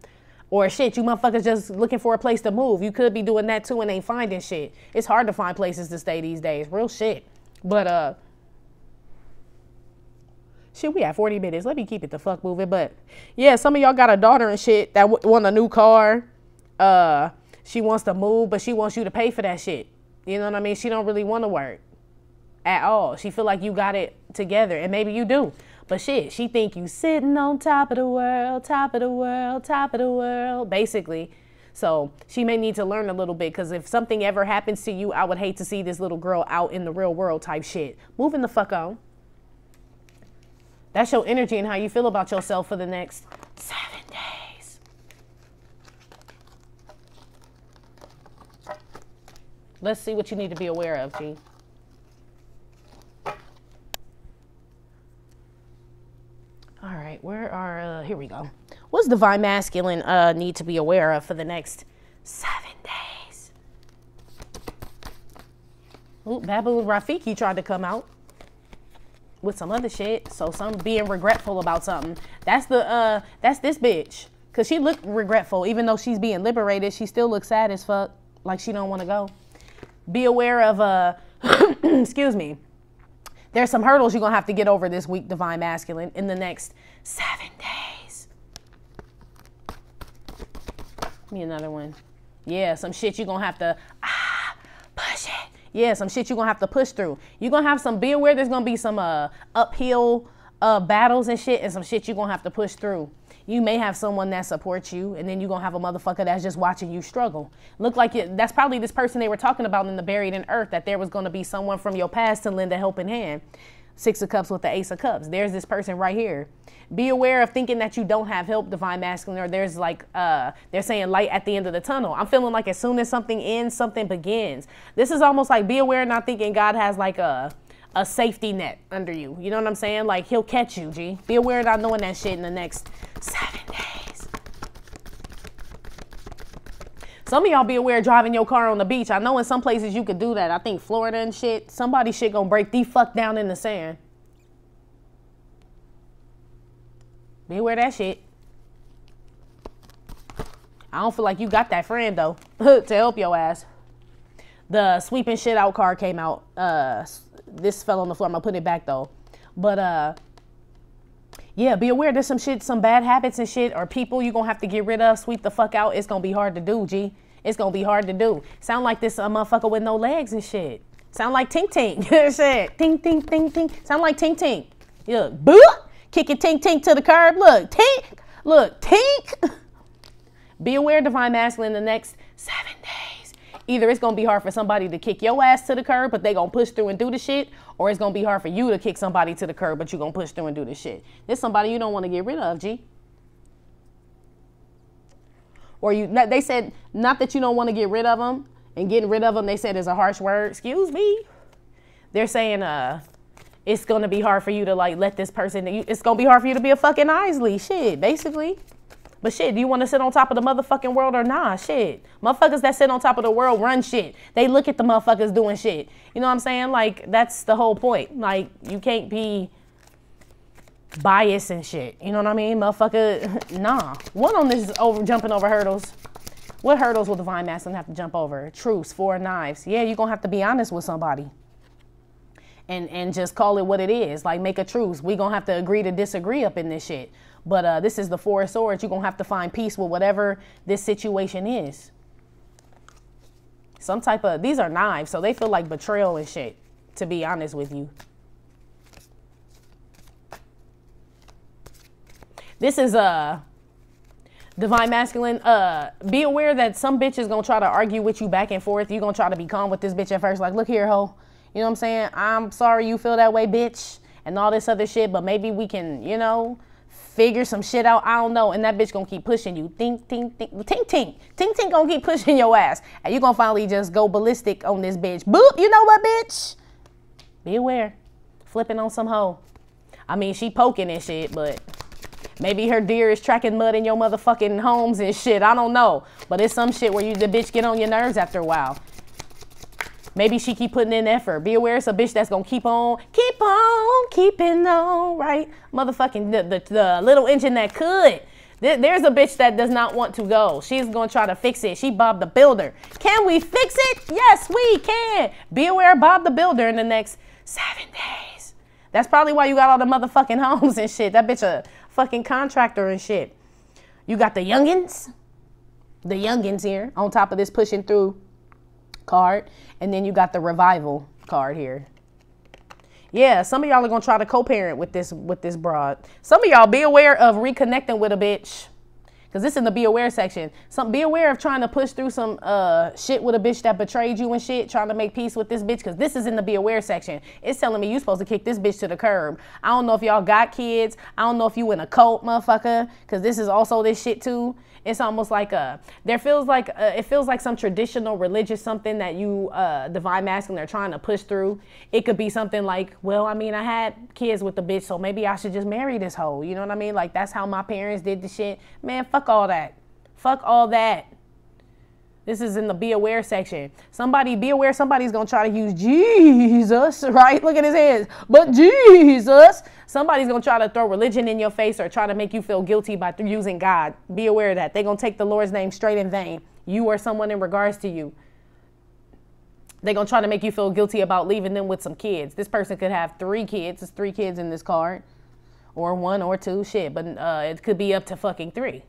Or shit, you motherfuckers just looking for a place to move. You could be doing that too and ain't finding shit. It's hard to find places to stay these days. Real shit. But, shit, we have 40 minutes. Let me keep it the fuck moving. But, yeah, some of y'all got a daughter and shit that want a new car. She wants to move, but she wants you to pay for that shit. You know what I mean? She don't really want to work at all. She feel like you got it together. And maybe you do. But shit, she think you sitting on top of the world, top of the world, top of the world, basically. So she may need to learn a little bit, because if something ever happens to you, I would hate to see this little girl out in the real world type shit. Moving the fuck on. That's your energy and how you feel about yourself for the next 7 days. Let's see what you need to be aware of, G. All right, where are, here we go. What's Divine Masculine need to be aware of for the next 7 days? Ooh, Babu Rafiki tried to come out with some other shit. So some being regretful about something. That's this bitch. Cause she looked regretful, even though she's being liberated, she still looks sad as fuck. Like she don't want to go. Be aware of, excuse me. There's some hurdles you're going to have to get over this week, Divine Masculine, in the next 7 days. Give me another one. Yeah, some shit you're going to have to push it. Yeah, some shit you're going to have to push through. You're going to have some, be aware there's going to be some uphill battles and shit, and some shit you're going to have to push through. You may have someone that supports you, and then you're going to have a motherfucker that's just watching you struggle. Look like that's probably this person they were talking about in the Buried in Earth, that there was going to be someone from your past to lend a helping hand. 6 of Cups with the Ace of Cups. There's this person right here. Be aware of thinking that you don't have help, Divine Masculine, or there's like, they're saying light at the end of the tunnel. I'm feeling like as soon as something ends, something begins. This is almost like be aware, not thinking God has like a a safety net under you. You know what I'm saying? Like, he'll catch you, G. Be aware of not knowing that shit in the next 7 days. Some of y'all be aware of driving your car on the beach. I know in some places you could do that. I think Florida and shit. Somebody shit gonna break the fuck down in the sand. Be aware of that shit. I don't feel like you got that friend, though, to help your ass. The sweeping shit out card came out. This fell on the floor. I'm going to put it back, though. But, yeah, be aware there's some shit, some bad habits and shit, or people you're going to have to get rid of, sweep the fuck out. It's going to be hard to do, G. It's going to be hard to do. Sound like this motherfucker with no legs and shit. Sound like Tink Tink. Shit. Tink, tink, tink, tink. Sound like Tink Tink. Yeah. Boo! Kick your Tink Tink to the curb. Look, Tink. Look, Tink. Be aware, Divine Masculine, the next 7 days. Either it's going to be hard for somebody to kick your ass to the curb, but they going to push through and do the shit, or it's going to be hard for you to kick somebody to the curb, but you're going to push through and do the shit. This somebody you don't want to get rid of, G. Or they said, not that you don't want to get rid of them, and getting rid of them, they said is a harsh word. Excuse me. They're saying, it's going to be hard for you to, like, let this person, it's going to be hard for you to be a fucking Isley. Shit, basically. But shit, do you want to sit on top of the motherfucking world or nah? Shit. Motherfuckers that sit on top of the world run shit. They look at the motherfuckers doing shit. You know what I'm saying? Like, that's the whole point. Like, you can't be biased and shit. You know what I mean? Motherfucker, nah. One on this is jumping over hurdles. What hurdles will Divine Masculine have to jump over? Truce, 4 knives. Yeah, you're going to have to be honest with somebody. And just call it what it is. Like, make a truce. We're going to have to agree to disagree up in this shit. But this is the 4 of Swords. You're going to have to find peace with whatever this situation is. Some type of, these are knives, so they feel like betrayal and shit, to be honest with you. This is Divine Masculine. Be aware that some bitch is going to try to argue with you back and forth. You're going to try to be calm with this bitch at first. Like, look here, ho. You know what I'm saying? I'm sorry you feel that way, bitch. And all this other shit. But maybe we can, you know, figure some shit out. I don't know. And that bitch gonna keep pushing you. Think, think, think. Tink, tink. Tink, tink gonna keep pushing your ass. And you gonna finally just go ballistic on this bitch. Boop. You know what, bitch? Be aware. Flipping on some hoe. I mean, she poking and shit, but maybe her deer is tracking mud in your motherfucking homes and shit. I don't know. But it's some shit where the bitch get on your nerves after a while. Maybe she keep putting in effort. Be aware it's a bitch that's going to keep on keeping on, right? Motherfucking the little engine that could. There's a bitch that does not want to go. She's going to try to fix it. She Bob the Builder. Can we fix it? Yes, we can. Be aware of Bob the Builder in the next 7 days. That's probably why you got all the motherfucking homes and shit. That bitch a fucking contractor and shit. You got the youngins. The youngins here on top of this pushing through card, and then you got the revival card here. Yeah, some of y'all are gonna try to co-parent with this broad. Some of y'all be aware of reconnecting with a bitch, because this is in the be aware section. Be aware of trying to push through some shit with a bitch that betrayed you and shit, trying to make peace with this bitch, because this is in the be aware section. It's telling me you supposed to kick this bitch to the curb. I don't know if y'all got kids. I don't know if you in a cult, motherfucker, because this is also this shit too. It's almost like it feels like some traditional religious something that you, Divine Masculine, are trying to push through. It could be something like, well, I mean, I had kids with the bitch, so maybe I should just marry this hoe. You know what I mean? Like, that's how my parents did the shit. Man, fuck all that. Fuck all that. This is in the be aware section. Somebody be aware somebody's going to try to use Jesus, right? Look at his hands. But Jesus. Somebody's going to try to throw religion in your face or try to make you feel guilty by using God. Be aware of that. They're going to take the Lord's name straight in vain. You or someone in regards to you. They're going to try to make you feel guilty about leaving them with some kids. This person could have 3 kids. There's 3 kids in this card. Or 1 or 2. Shit. But it could be up to fucking 3.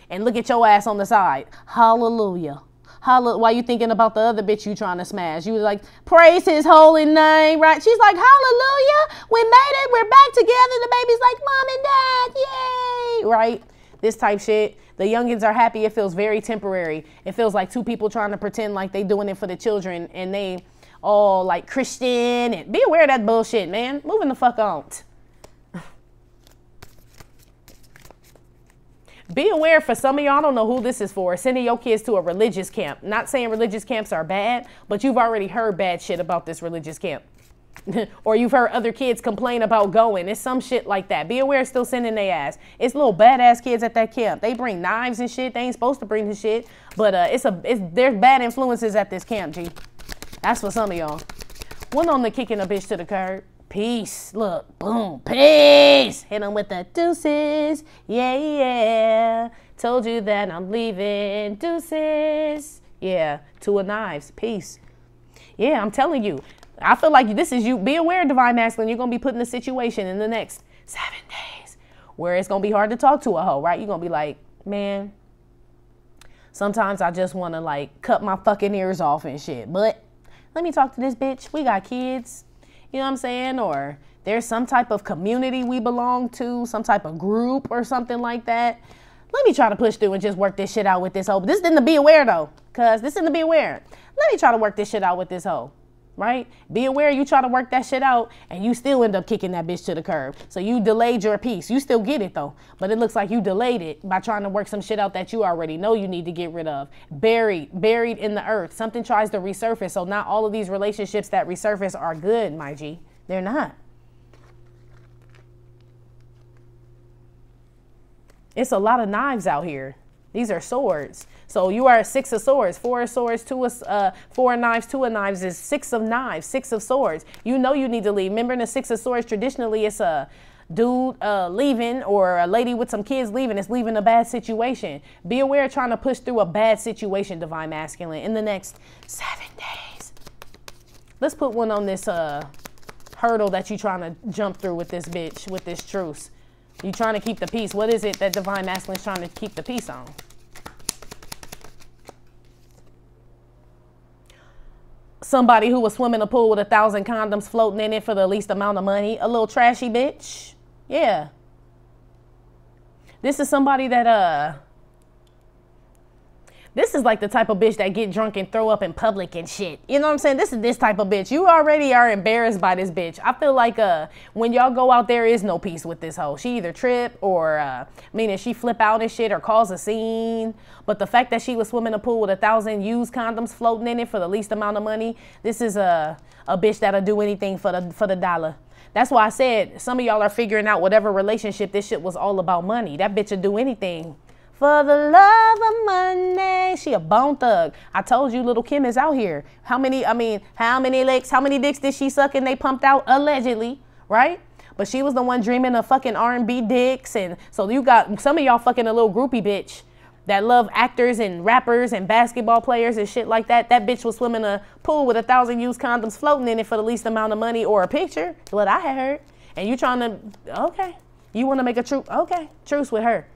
And look at your ass on the side. Hallelujah. Why you thinking about the other bitch you trying to smash? You was like, praise his holy name, right? She's like, hallelujah. We made it. We're back together. The baby's like, mom and dad. Yay. Right? This type shit. The youngins are happy. It feels very temporary. It feels like 2 people trying to pretend like they doing it for the children. And they all like Christian. And be aware of that bullshit, man. Moving the fuck on. Be aware for some of y'all, I don't know who this is for, sending your kids to a religious camp. Not saying religious camps are bad, but you've already heard bad shit about this religious camp. Or you've heard other kids complain about going. It's some shit like that. Be aware, still sending their ass. It's little badass kids at that camp. They bring knives and shit. They ain't supposed to bring this shit. But there's bad influences at this camp, G. That's for some of y'all. One on the kicking a bitch to the curb. Peace. Look, boom, peace. Hit them with the deuces. Yeah, yeah. Told you that I'm leaving. Deuces. Yeah, two of knives. Peace. Yeah, I'm telling you. I feel like this is you. Be aware, divine masculine. You're going to be put in a situation in the next 7 days where it's going to be hard to talk to a hoe, right? You're going to be like, man, sometimes I just want to like cut my fucking ears off and shit. But let me talk to this bitch. We got kids. You know what I'm saying? Or there's some type of community we belong to, some type of group or something like that. Let me try to push through and just work this shit out with this hoe. This isn't to be aware though, because this isn't to be aware. Let me try to work this shit out with this hoe. Right? Be aware you try to work that shit out and you still end up kicking that bitch to the curb. So you delayed your piece. You still get it though. But it looks like you delayed it by trying to work some shit out that you already know you need to get rid of. Buried in the earth. Something tries to resurface. So not all of these relationships that resurface are good, my G. They're not. It's a lot of knives out here. These are swords. So you are a 6 of swords, 4 of swords, 4 of knives, 2 of knives is 6 of knives, 6 of swords. You know you need to leave. Remember in the 6 of swords, traditionally it's a dude leaving or a lady with some kids leaving. It's leaving a bad situation. Be aware of trying to push through a bad situation, divine masculine, in the next 7 days. Let's put one on this hurdle that you're trying to jump through with this bitch, with this truce. You trying to keep the peace. What is it that divine masculine is trying to keep the peace on? Somebody who was swimming a pool with 1,000 condoms floating in it for the least amount of money. A little trashy bitch. Yeah. This is somebody that, this is like the type of bitch that get drunk and throw up in public and shit. You know what I'm saying? This is this type of bitch. You already are embarrassed by this bitch. I feel like when y'all go out, there is no peace with this hoe. She either trip or, meaning she flip out and shit or cause a scene. But the fact that she was swimming a pool with 1,000 used condoms floating in it for the least amount of money, this is a bitch that'll do anything for the dollar. That's why I said some of y'all are figuring out whatever relationship this shit was all about money. That bitch will do anything for the love of money. She a bone thug. I told you little Kim is out here. How many dicks did she suck and they pumped out? Allegedly, right? But she was the one dreaming of fucking R&B dicks. And so you got some of y'all fucking a little groupie bitch that love actors and rappers and basketball players and shit like that. That bitch was swimming a pool with 1,000 used condoms floating in it for the least amount of money or a picture. What I had heard. And you trying to, okay. You want to make a truce? Okay. Truce with her.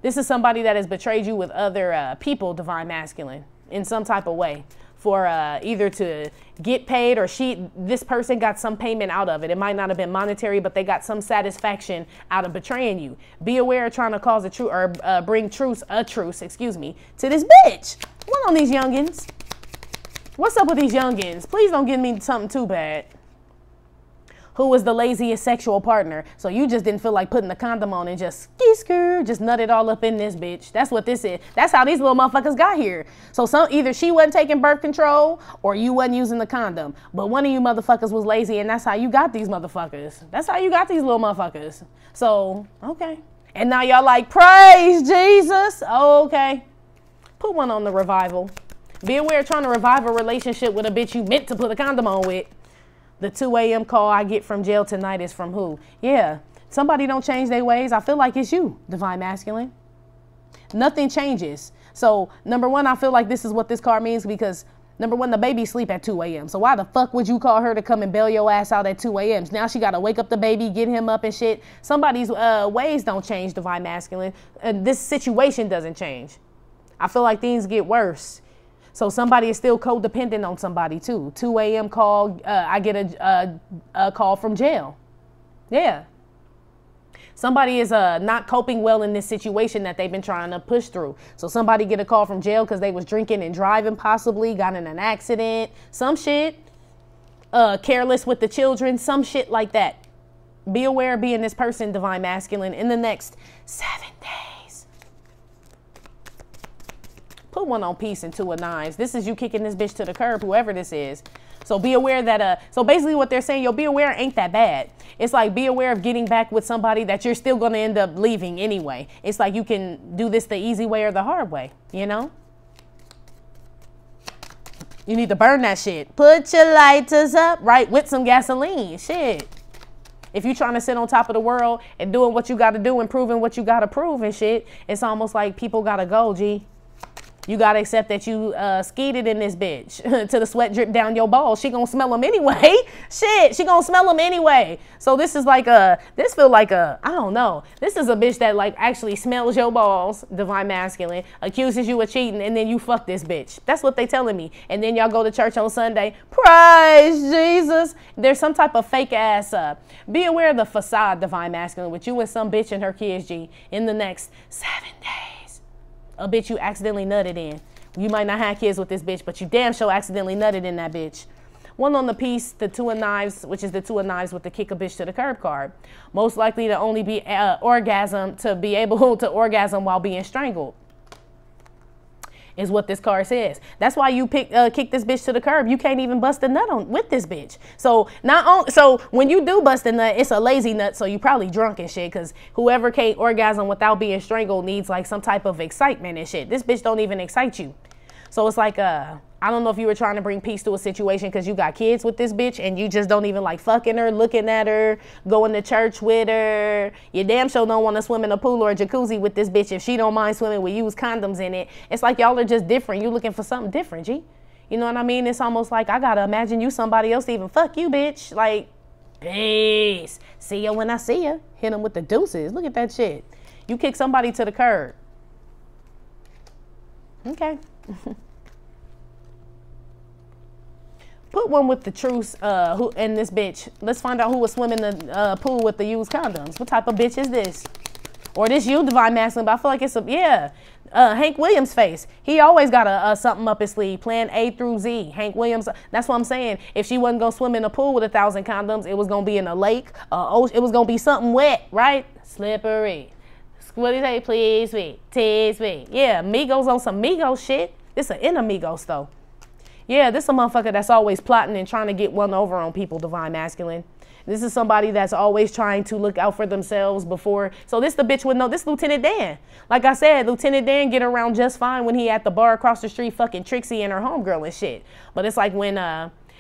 This is somebody that has betrayed you with other people, divine masculine, in some type of way for either to get paid or this person got some payment out of it. It might not have been monetary, but they got some satisfaction out of betraying you. Be aware of trying to cause a truce or bring a truce, to this bitch. One on these youngins. What's up with these youngins? Please don't give me something too bad. Who was the laziest sexual partner? So you just didn't feel like putting the condom on and just nut it all up in this bitch. That's what this is. That's how these little motherfuckers got here. So either she wasn't taking birth control or you wasn't using the condom. But one of you motherfuckers was lazy and that's how you got these motherfuckers. That's how you got these little motherfuckers. So, okay. And now y'all like, praise Jesus. Oh, okay. Put one on the revival. Be aware trying to revive a relationship with a bitch you meant to put a condom on with. The 2 a.m. call I get from jail tonight is from who? Yeah, somebody don't change their ways. I feel like it's you, divine masculine. Nothing changes. So, number one, I feel like this is what this card means because, number one, the baby sleep at 2 a.m. So why the fuck would you call her to come and bail your ass out at 2 a.m.? Now she got to wake up the baby, get him up and shit. Somebody's ways don't change, divine masculine. And this situation doesn't change. I feel like things get worse. So somebody is still codependent on somebody too. 2 a.m. call, I get a call from jail. Yeah. Somebody is not coping well in this situation that they've been trying to push through. So somebody get a call from jail because they was drinking and driving possibly, got in an accident, some shit, careless with the children, some shit like that. Be aware of being this person, divine masculine, in the next 7 days. Put one on peace and 2 of knives. This is you kicking this bitch to the curb, whoever this is. So So be aware that, so basically what they're saying, be aware ain't that bad. It's like, be aware of getting back with somebody that you're still going to end up leaving anyway. It's like you can do this the easy way or the hard way, you know? You need to burn that shit. Put your lighters up, right? With some gasoline. Shit. If you're trying to sit on top of the world and doing what you got to do and proving what you got to prove and shit, it's almost like people got to go, G. You got to accept that you skeeted in this bitch to the sweat drip down your balls. She going to smell them anyway. Shit, she going to smell them anyway. So this is like this feel like I don't know. This is a bitch that like actually smells your balls, divine masculine, accuses you of cheating, and then you fuck this bitch. That's what they telling me. And then y'all go to church on Sunday. Praise Jesus. There's some type of fake ass. Be aware of the facade, divine masculine, with you and some bitch and her kids, G, in the next 7 days. A bitch you accidentally nutted in. You might not have kids with this bitch, but you damn sure accidentally nutted in that bitch. One on the piece, the 2 of knives, which is the 2 of knives with the kick a bitch to the curb card. Most likely to only be orgasm, to be able to orgasm while being strangled, is what this card says. That's why you kick this bitch to the curb. You can't even bust a nut on with this bitch. So when you do bust a nut, it's a lazy nut, so you probably drunk and shit, because whoever can't orgasm without being strangled needs like some type of excitement and shit. This bitch don't even excite you. So it's like I don't know if you were trying to bring peace to a situation because you got kids with this bitch and you just don't even like fucking her, looking at her, going to church with her. You damn sure don't want to swim in a pool or a jacuzzi with this bitch if she don't mind swimming with used condoms in it. It's like y'all are just different. You looking for something different, G. You know what I mean? It's almost like I got to imagine you somebody else to even fuck you, bitch. Like, peace. See ya when I see ya. Hit them with the deuces. Look at that shit. You kick somebody to the curb. Okay. Put one with the truce who and this bitch. Let's find out who was swimming the pool with the used condoms. What type of bitch is this? Or this you, divine masculine, but I feel like it's Hank Williams face. He always got a something up his sleeve. Plan A through Z. Hank Williams. That's what I'm saying. If she wasn't gonna swim in a pool with 1,000 condoms, it was gonna be in a lake. It was gonna be something wet, right? Slippery. What do you say? Please me, tease me. Yeah, Migos on some Migos shit. This an Migos though. Yeah, this is a motherfucker that's always plotting and trying to get one over on people, divine masculine. This is somebody that's always trying to look out for themselves before. So this the bitch with this Lieutenant Dan. Like I said, Lieutenant Dan get around just fine when he at the bar across the street fucking Trixie and her homegirl and shit. But it's like when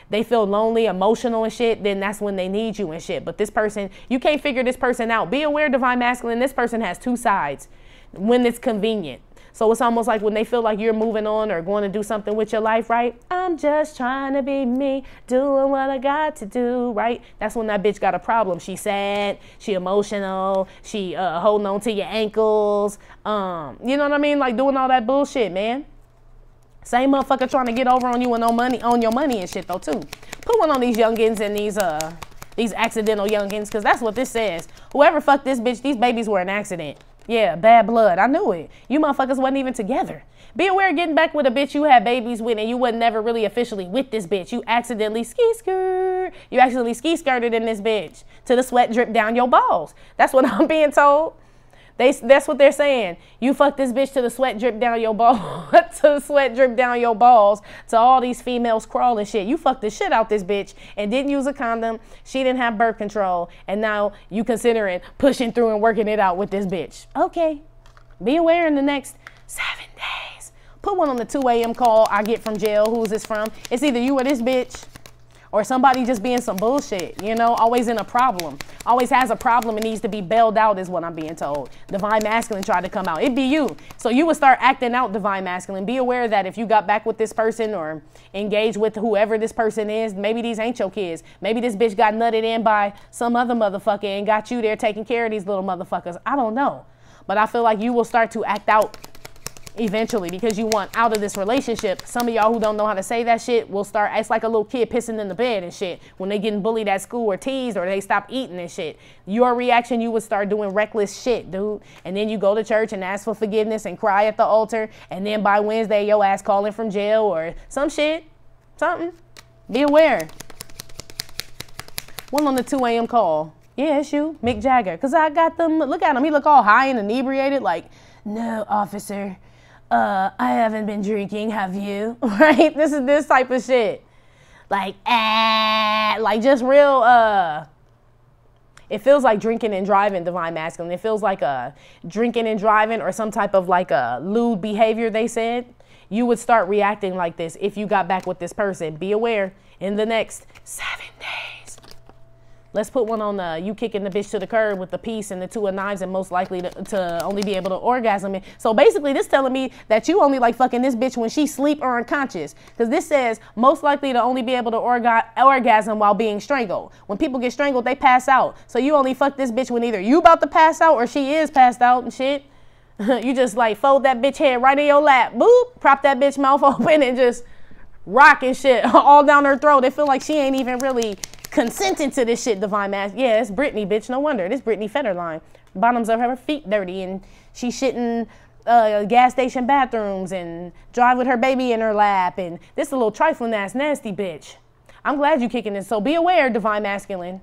they feel lonely, emotional and shit, then that's when they need you and shit. But this person, you can't figure this person out. Be aware, divine masculine, this person has 2 sides when it's convenient. So it's almost like when they feel like you're moving on or going to do something with your life, right? I'm just trying to be me, doing what I got to do, right? That's when that bitch got a problem. She sad, she emotional, she holding on to your ankles. You know what I mean? Like doing all that bullshit, man. Same motherfucker trying to get over on you and on your money and shit though too. Put one on these youngins and these accidental youngins, because that's what this says. Whoever fucked this bitch, these babies were an accident. Yeah, bad blood. I knew it. You motherfuckers wasn't even together. Be aware of getting back with a bitch you had babies with and you wasn't never really officially with this bitch. You accidentally ski-skirt. You accidentally ski-skirted in this bitch to the sweat drip down your balls. That's what I'm being told. That's what they're saying. You fucked this bitch to the sweat drip down your balls, to the sweat drip down your balls, to all these females crawling shit. You fucked the shit out this bitch and didn't use a condom. She didn't have birth control. And now you considering pushing through and working it out with this bitch. Okay. Be aware in the next 7 days. Put one on the 2 a.m. call I get from jail. Who's this from? It's either you or this bitch. Or somebody just being some bullshit, you know, always in a problem. Always has a problem and needs to be bailed out is what I'm being told. Divine masculine tried to come out. It'd be you. So you would start acting out divine masculine. Be aware that if you got back with this person or engaged with whoever this person is, maybe these ain't your kids. Maybe this bitch got nutted in by some other motherfucker and got you there taking care of these little motherfuckers. I don't know. But I feel like you will start to act out eventually because you want out of this relationship. Some of y'all who don't know how to say that shit will start, it's like a little kid pissing in the bed and shit when they getting bullied at school or teased or they stop eating and shit. Your reaction, you would start doing reckless shit, dude. And then you go to church and ask for forgiveness and cry at the altar, and then by Wednesday your ass calling from jail or some shit, something. Be aware. One on the 2 a.m. call. Yeah, it's you, Mick Jagger. Because I got them, look at him, he look all high and inebriated like, no, officer. I haven't been drinking, have you? Right? This is this type of shit. like just real, it feels like drinking and driving, divine masculine. It feels like drinking and driving or some type of like a lewd behavior, they said. You would start reacting like this if you got back with this person. Be aware in the next 7 days. Let's put one on you kicking the bitch to the curb with the piece and the 2 of knives and most likely to only be able to orgasm it. So basically this telling me that you only like fucking this bitch when she sleep or unconscious. Because this says most likely to only be able to orgasm while being strangled. When people get strangled, they pass out. So you only fuck this bitch when either you about to pass out or she is passed out and shit. You just like fold that bitch head right in your lap. Boop. Prop that bitch mouth open and just rock and shit all down her throat. They feel like she ain't even really consenting to this shit, divine mask. Yeah, it's Brittany, bitch. No wonder. This Brittany Federline. Bottoms of her feet dirty and she shitting gas station bathrooms and drive with her baby in her lap. And this a little trifling ass nasty bitch. I'm glad you kicking this. So be aware, divine masculine,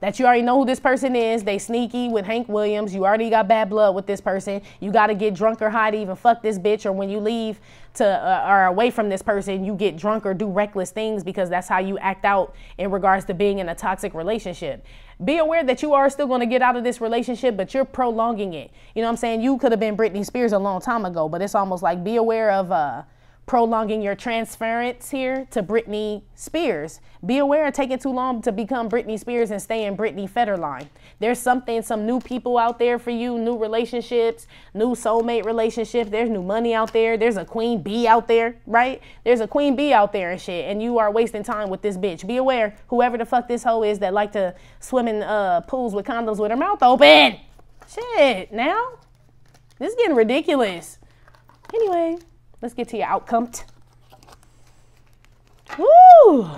that you already know who this person is. They sneaky with Hank Williams. You already got bad blood with this person. You got to get drunk or high to even fuck this bitch. Or when you leave or away from this person, you get drunk or do reckless things because that's how you act out in regards to being in a toxic relationship. Be aware that you are still going to get out of this relationship, but you're prolonging it. You know what I'm saying? You could have been Britney Spears a long time ago, but it's almost like be aware of prolonging your transference here to Britney Spears. Be aware of taking too long to become Britney Spears and stay in Britney Federline. There's some new people out there for you, new relationships, new soulmate relationships. There's new money out there. There's a queen bee out there, right? There's a queen bee out there and shit, and you are wasting time with this bitch. Be aware, whoever the fuck this hoe is that like to swim in pools with condoms with her mouth open. Shit, now? This is getting ridiculous. Anyway, let's get to your outcome. Woo!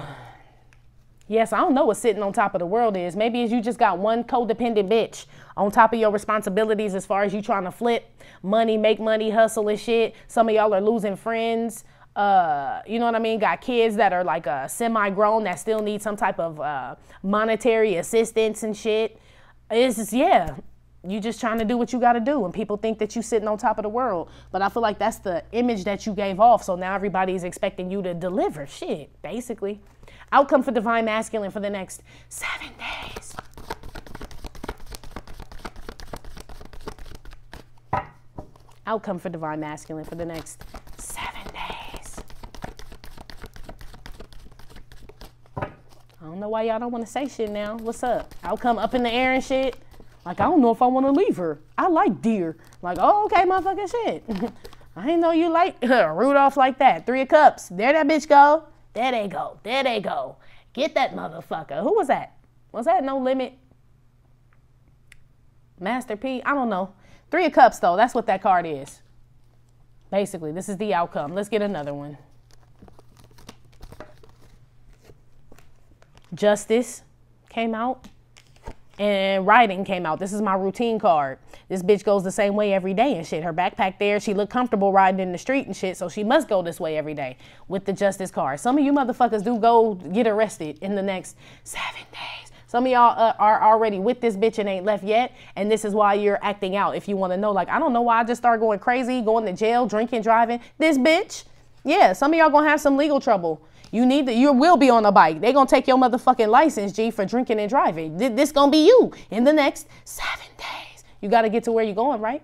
Yes, I don't know what sitting on top of the world is. Maybe it's you just got one codependent bitch on top of your responsibilities as far as you trying to flip money, make money, hustle and shit. Some of y'all are losing friends. You know what I mean? Got kids that are like semi-grown that still need some type of monetary assistance and shit. It's just, yeah. You just trying to do what you got to do, and people think that you sitting on top of the world. But I feel like that's the image that you gave off, so now everybody's expecting you to deliver shit, basically. Outcome for divine masculine for the next 7 days. Outcome for divine masculine for the next 7 days. I don't know why y'all don't want to say shit now. What's up? Outcome up in the air and shit. Like, I don't know if I want to leave her. I like deer. Like, oh, okay, motherfucking shit. I didn't know you like Rudolph like that. 3 of Cups. There that bitch go. There they go. There they go. Get that motherfucker. Who was that? Was that No Limit? Master P? I don't know. 3 of Cups, though. That's what that card is. Basically, this is the outcome. Let's get another one. Justice came out. And writing came out. This is my routine card. This bitch goes the same way every day and shit. Her backpack there. She look comfortable riding in the street and shit. So she must go this way every day with the justice card. Some of you motherfuckers do go get arrested in the next 7 days. Some of y'all are already with this bitch and ain't left yet. And this is why you're acting out. If you want to know, like, I don't know why I just started going crazy, going to jail, drinking, driving. This bitch. Yeah, some of y'all gonna have some legal trouble. You will be on a bike. They gonna take your motherfucking license, G, for drinking and driving. This gonna be you in the next 7 days. You gotta get to where you're going, right?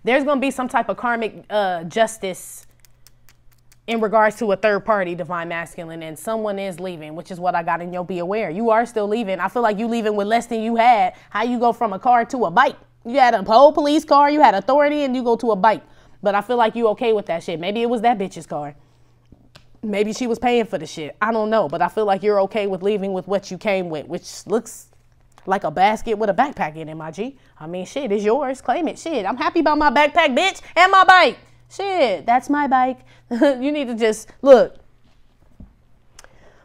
There's gonna be some type of karmic justice in regards to a third party, divine masculine, and someone is leaving, which is what I got in your be aware. You are still leaving. I feel like you leaving with less than you had. How you go from a car to a bike? You had a whole police car, you had authority, and you go to a bike. But I feel like you okay with that shit. Maybe it was that bitch's car. Maybe she was paying for the shit. I don't know. But I feel like you're okay with leaving with what you came with, which looks like a basket with a backpack in it, my G. I mean, shit, it's yours. Claim it. Shit, I'm happy about my backpack, bitch, and my bike. Shit, that's my bike. You need to just, look.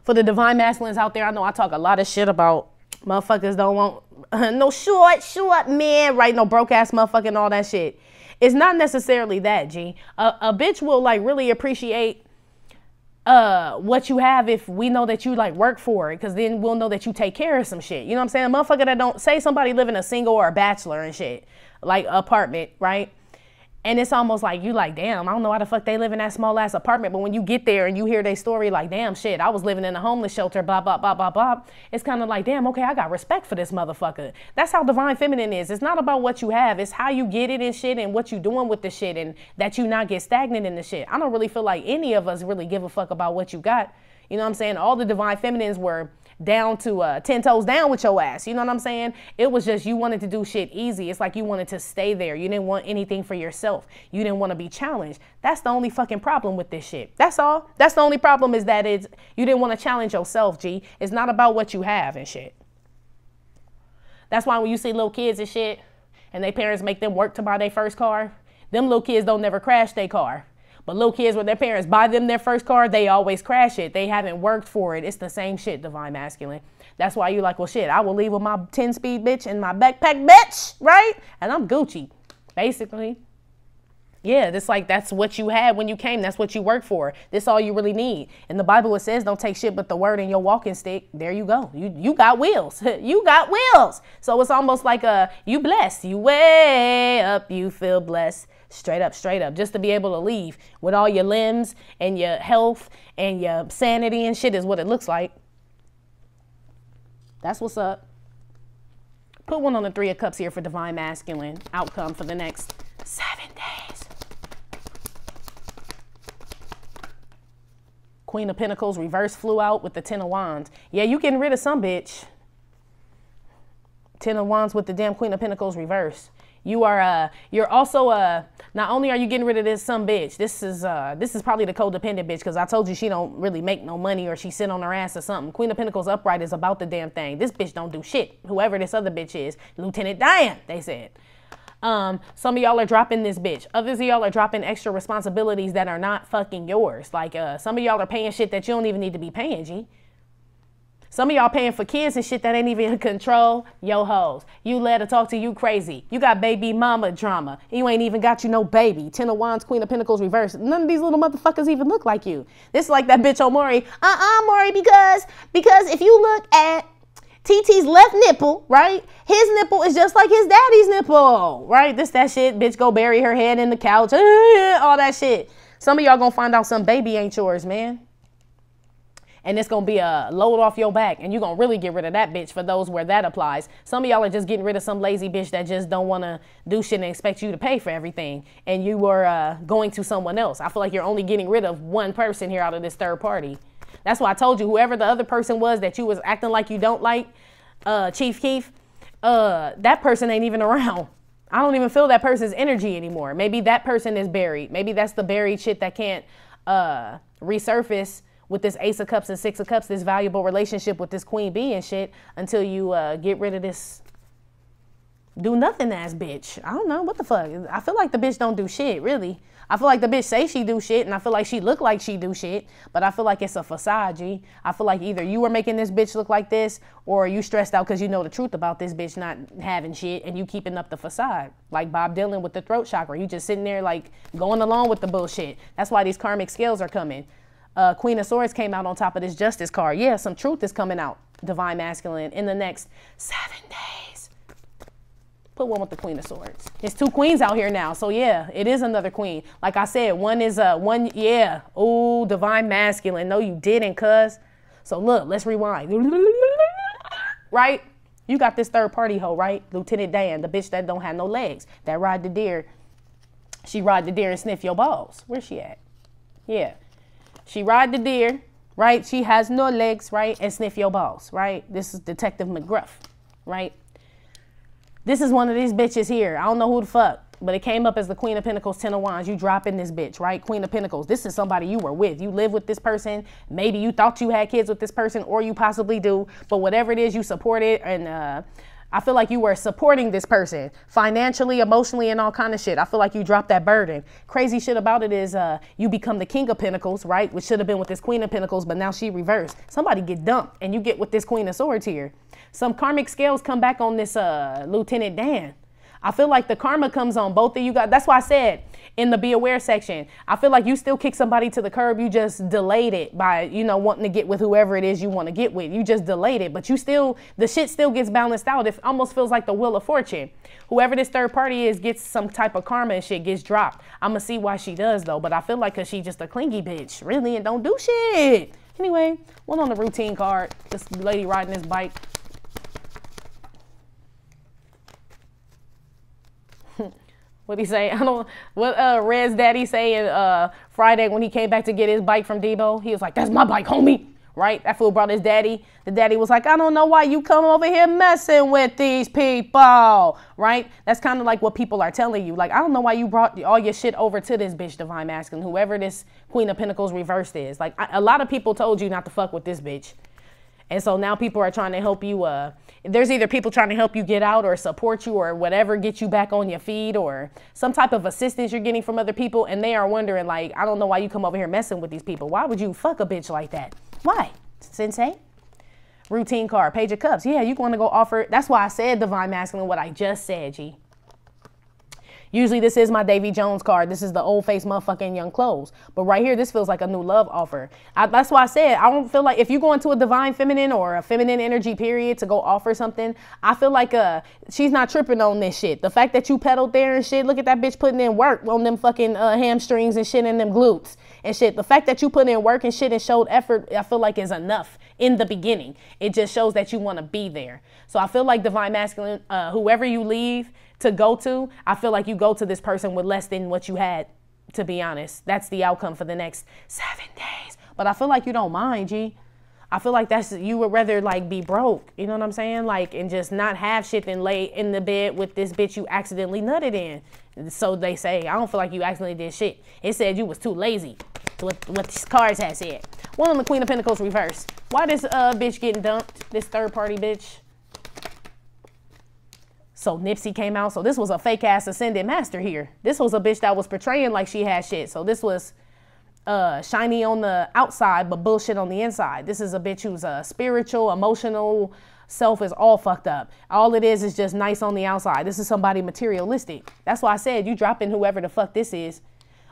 For the divine masculines out there, I know I talk a lot of shit about motherfuckers don't want no short man, right? No broke ass motherfucker and all that shit. It's not necessarily that, G. A bitch will like really appreciate what you have if we know that you like work for it, because then we'll know that you take care of some shit. You know what I'm saying? A motherfucker that don't say somebody living a single or a bachelor and shit, like apartment, right? And it's almost like you like, damn, I don't know how the fuck they live in that small ass apartment. But when you get there and you hear their story, like, damn, shit, I was living in a homeless shelter, blah, blah, blah, blah, blah. It's kind of like, damn, okay, I got respect for this motherfucker. That's how divine feminine is. It's not about what you have. It's how you get it and shit and what you doing with the shit and that you not get stagnant in the shit. I don't really feel like any of us really give a fuck about what you got. You know what I'm saying? All the divine feminines were down to 10 toes down with your ass. You know what I'm saying? It was just you wanted to do shit easy. It's like you wanted to stay there. You didn't want anything for yourself. You didn't want to be challenged. That's the only fucking problem with this shit. That's all. That's the only problem is that you didn't want to challenge yourself, G. It's not about what you have and shit. That's why when you see little kids and shit and their parents make them work to buy their first car, them little kids don't never crash their car. But little kids, when their parents buy them their first car, they always crash it. They haven't worked for it. It's the same shit, divine masculine. That's why you like, well, shit, I will leave with my 10-speed bitch and my backpack bitch, right? And I'm Gucci, basically. Yeah, that's what you had when you came. That's what you worked for. This all you really need. In the Bible, it says, don't take shit but the word in your walking stick. There you go. You got wheels. You got wheels. So it's almost like you blessed. You way up, you feel blessed. Straight up, just to be able to leave with all your limbs and your health and your sanity and shit is what it looks like. That's what's up. Put one on the 3 of Cups here for divine masculine outcome for the next 7 days. Queen of Pentacles reverse flew out with the 10 of Wands. Yeah, you getting rid of some bitch. 10 of Wands with the damn Queen of Pentacles reverse. You're also, not only are you getting rid of this some bitch, this is probably the codependent bitch, because I told you she don't really make no money or she sit on her ass or something. Queen of Pentacles upright is about the damn thing. This bitch don't do shit. Whoever this other bitch is, Lieutenant Diane, they said. Some of y'all are dropping this bitch. Others of y'all are dropping extra responsibilities that are not fucking yours. Like, some of y'all are paying shit that you don't even need to be paying, G. Some of y'all paying for kids and shit that ain't even in control. Yo hoes, you let her talk to you crazy. You got baby mama drama. You ain't even got you no baby. 10 of Wands, Queen of Pentacles reverse. None of these little motherfuckers even look like you. This is like that bitch on Maury. Maury, because if you look at TT's left nipple, right? His nipple is just like his daddy's nipple, right? That shit. Bitch go bury her head in the couch. All that shit. Some of y'all gonna find out some baby ain't yours, man. And it's going to be a load off your back. And you're going to really get rid of that bitch for those where that applies. Some of y'all are just getting rid of some lazy bitch that just don't want to do shit and expect you to pay for everything. And you were going to someone else. I feel like you're only getting rid of one person here out of this third party. That's why I told you, whoever the other person was that you was acting like you don't like, Chief Keef, that person ain't even around. I don't even feel that person's energy anymore. Maybe that person is buried. Maybe that's the buried shit that can't resurface with this Ace of Cups and 6 of Cups, this valuable relationship with this Queen Bee and shit, until you get rid of this do nothing ass bitch. I don't know, what the fuck? I feel like the bitch don't do shit, really. I feel like the bitch say she do shit, and I feel like she look like she do shit, but I feel like it's a facade, G. I feel like either you were making this bitch look like this, or you stressed out because you know the truth about this bitch not having shit, and you keeping up the facade. Like Bob Dylan with the throat chakra. You just sitting there like going along with the bullshit. That's why these karmic scales are coming. Queen of Swords came out on top of this Justice card. Yeah, some truth is coming out, divine masculine, in the next 7 days. Put one with the Queen of Swords. There's 2 queens out here now. So yeah, it is another queen. Like I said, one is yeah. Oh, divine masculine. No, you didn't, cuz. So look, let's rewind. Right? You got this third party hoe, right? Lieutenant Dan, the bitch that don't have no legs, that ride the deer. She ride the deer and sniff your balls. Where's she at? Yeah. She ride the deer, right? She has no legs, right? And sniff your balls, right? This is Detective McGruff, right? This is one of these bitches here. I don't know who the fuck, but it came up as the Queen of Pentacles, 10 of Wands. You dropping this bitch, right? Queen of Pentacles. This is somebody you were with. You live with this person. Maybe you thought you had kids with this person, or you possibly do. But whatever it is, you support it. And I feel like you were supporting this person financially, emotionally, and all kind of shit. I feel like you dropped that burden. Crazy shit about it is you become the King of Pentacles, right? Which should have been with this Queen of Pentacles, but now she reversed. Somebody get dumped, and you get with this Queen of Swords here. Some karmic scales come back on this Lieutenant Dan. I feel like the karma comes on both of you guys. That's why I said in the be aware section, I feel like you still kick somebody to the curb. You just delayed it by, you know, wanting to get with whoever it is you want to get with. You just delayed it, but you still, the shit still gets balanced out. It almost feels like the wheel of fortune. Whoever this third party is gets some type of karma and shit gets dropped. I'm going to see why she does though, but I feel like 'cause she just a clingy bitch, really, and don't do shit. Anyway, one on the routine card, this lady riding this bike. What'd he say? I don't. What Red's daddy saying Friday when he came back to get his bike from Debo? He was like, "That's my bike, homie." Right? That fool brought his daddy. The daddy was like, "I don't know why you come over here messing with these people." Right? That's kind of like what people are telling you. Like, I don't know why you brought all your shit over to this bitch, Divine Masculine, whoever this Queen of Pentacles reversed is. Like, a lot of people told you not to fuck with this bitch. And so now people are trying to help you. There's either people trying to help you get out or support you or whatever, get you back on your feet or some type of assistance you're getting from other people. And they are wondering, like, I don't know why you come over here messing with these people. Why would you fuck a bitch like that? Why? Sensei? Routine card, Page of Cups. Yeah, you want to go offer. That's why I said Divine Masculine, what I just said, G. Usually this is my Davy Jones card. This is the old face motherfucking young clothes. But right here, this feels like a new love offer. That's why I said, I don't feel like if you go into a divine feminine or a feminine energy period to go offer something, I feel like she's not tripping on this shit. The fact that you pedaled there and shit, look at that bitch putting in work on them fucking hamstrings and shit and them glutes and shit. The fact that you put in work and shit and showed effort, I feel like is enough in the beginning. It just shows that you want to be there. So I feel like Divine Masculine, whoever you leave to go to, I feel like you go to this person with less than what you had, to be honest. That's the outcome for the next 7 days. But I feel like you don't mind, G. I feel like you would rather like be broke, you know what I'm saying? Like, and just not have shit and lay in the bed with this bitch you accidentally nutted in. So they say, I don't feel like you accidentally did shit. It said you was too lazy. What these cards have said. One on the Queen of Pentacles reverse. Why this bitch getting dumped? This third party bitch. So Nipsey came out. So this was a fake ass ascended master here. This was a bitch that was portraying like she had shit. So this was shiny on the outside, but bullshit on the inside. This is a bitch who's spiritual, emotional self is all fucked up. All it is just nice on the outside. This is somebody materialistic. That's why I said you drop in whoever the fuck this is.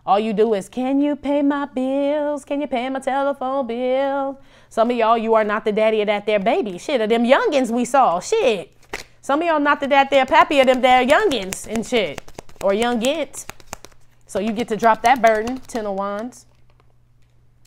All you do is, can you pay my bills? Can you pay my telephone bill? Some of y'all, you are not the daddy of that there baby. Shit, of them youngins we saw. Shit. Some of y'all not the that there pappy of them there youngins and shit. Or youngins. So you get to drop that burden. 10 of Wands.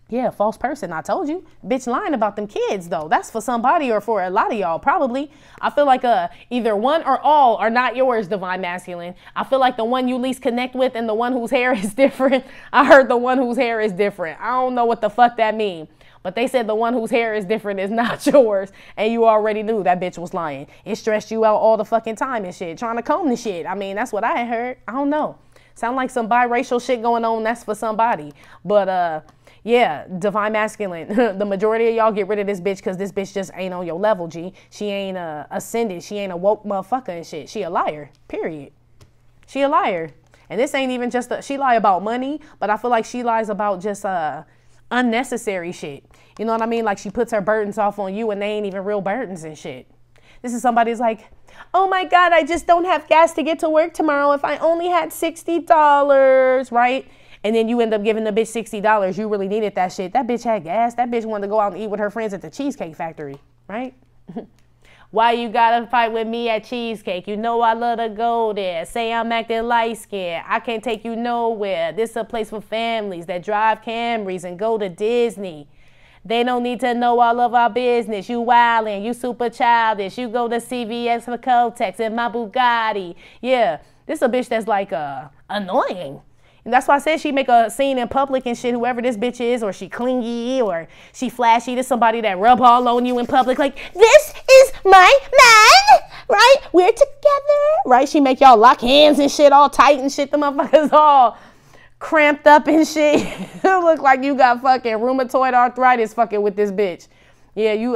Yeah, false person. I told you. Bitch lying about them kids, though. That's for somebody or for a lot of y'all, probably. I feel like either one or all are not yours, Divine Masculine. I feel like the one you least connect with and the one whose hair is different. I heard the one whose hair is different. I don't know what the fuck that means. But they said the one whose hair is different is not yours. And you already knew that bitch was lying. It stressed you out all the fucking time and shit. Trying to comb the shit. I mean, that's what I heard. I don't know. Sound like some biracial shit going on. That's for somebody. But, yeah, Divine Masculine. The majority of y'all get rid of this bitch because this bitch just ain't on your level, G. She ain't ascended. She ain't a woke motherfucker and shit. She a liar, period. She a liar. And this ain't even just she lie about money, but I feel like she lies about just unnecessary shit. You know what I mean? Like she puts her burdens off on you and they ain't even real burdens and shit. This is somebody's like, oh my God, I just don't have gas to get to work tomorrow. If I only had $60, right? And then you end up giving the bitch $60. You really needed that shit. That bitch had gas. That bitch wanted to go out and eat with her friends at the Cheesecake Factory, right? Why you gotta fight with me at Cheesecake? You know I love to go there. Say I'm acting light-skinned. I can't take you nowhere. This is a place for families that drive Camrys and go to Disney. They don't need to know all of our business. You wildin', you super childish. You go to CVS for Kotex and my Bugatti. Yeah, this is a bitch that's like annoying. And that's why I said she make a scene in public and shit, whoever this bitch is, or she clingy, or she flashy. This somebody that rub all on you in public like, this is my man, right? We're together, right? She make y'all lock hands and shit all tight and shit. The motherfuckers all cramped up and shit. It look like you got fucking rheumatoid arthritis fucking with this bitch. Yeah, you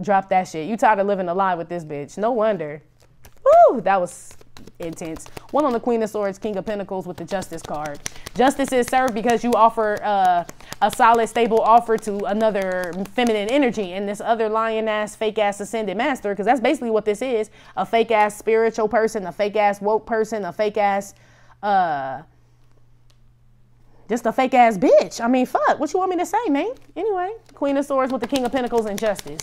drop that shit. You tired of living a lie with this bitch. No wonder. Woo, that was intense. One on the Queen of Swords, King of Pentacles with the Justice card. Justice is served because you offer a solid, stable offer to another feminine energy. And this other lion-ass, fake-ass ascended master, because that's basically what this is. A fake-ass spiritual person, a fake-ass woke person, a fake-ass, just a fake-ass bitch. I mean, fuck. What you want me to say, man? Anyway, Queen of Swords with the King of Pentacles and Justice.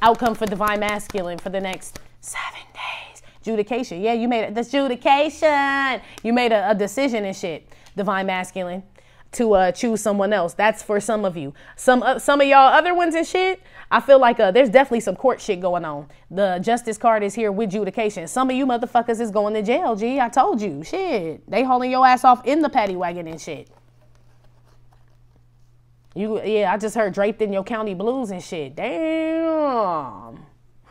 Outcome for Divine Masculine for the next 7 days. Adjudication. Yeah, you made it. Adjudication. You made a decision and shit, Divine Masculine, to choose someone else. That's for some of you. Some of y'all other ones and shit, I feel like there's definitely some court shit going on. The Justice card is here with adjudication. Some of you motherfuckers is going to jail, G. I told you. Shit. They hauling your ass off in the paddy wagon and shit. Yeah, I just heard draped in your county blues and shit. Damn.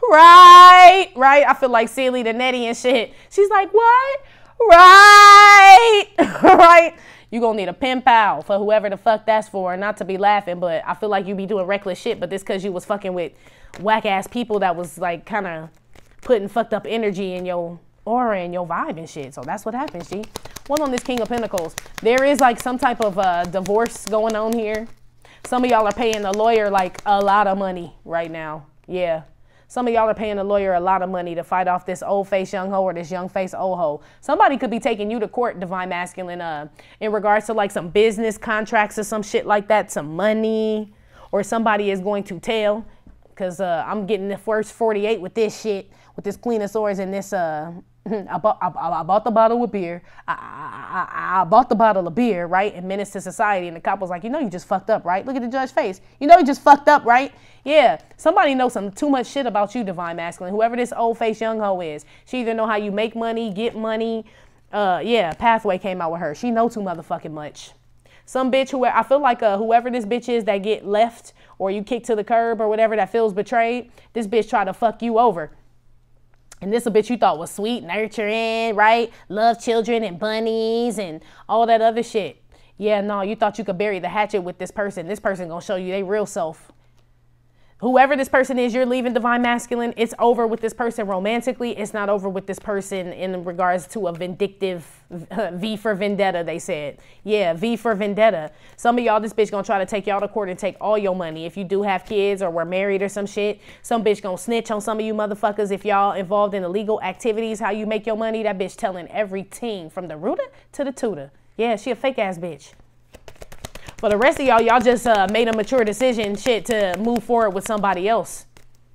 Right. I feel like Celie the Nettie and shit. She's like, what? Right. Right. You gonna need a pen pal for whoever the fuck that's for. Not to be laughing, but I feel like you be doing reckless shit, but this cause you was fucking with whack ass people that was like kind of putting fucked up energy in your aura and your vibe and shit. So that's what happens, G. One on this King of Pentacles. There is like some type of divorce going on here. Some of y'all are paying the lawyer like a lot of money right now. Yeah. Some of y'all are paying the lawyer a lot of money to fight off this old face young hoe or this young face old hoe. Somebody could be taking you to court, Divine Masculine, in regards to like some business contracts or some shit like that, some money, or somebody is going to tell, because I'm getting the first 48 with this shit, with this Queen of Swords and this, I bought the bottle of beer. I bought the bottle of beer, right? And Menace to Society. And the cop was like, you know, you just fucked up, right? Look at the judge's face. You know, you just fucked up, right? Yeah. Somebody knows some too much shit about you, Divine Masculine. Whoever this old face young hoe is. She either know how you make money, get money. Yeah, Pathway came out with her. She know too motherfucking much. Some bitch who I feel like whoever this bitch is that get left or you kick to the curb or whatever that feels betrayed, this bitch try to fuck you over. And this a bitch you thought was sweet, nurturing, right? Love children and bunnies and all that other shit. Yeah, no, you thought you could bury the hatchet with this person. This person gonna show you their real self. Whoever this person is, you're leaving, Divine Masculine. It's over with this person romantically. It's not over with this person in regards to a vindictive V for vendetta, they said. Yeah, V for vendetta. Some of y'all, this bitch gonna try to take y'all to court and take all your money. If you do have kids or were married or some shit, some bitch gonna snitch on some of you motherfuckers. If y'all involved in illegal activities, how you make your money, that bitch telling everything from the rooter to the tutor. Yeah, she a fake ass bitch. For the rest of y'all, y'all just made a mature decision, shit, to move forward with somebody else.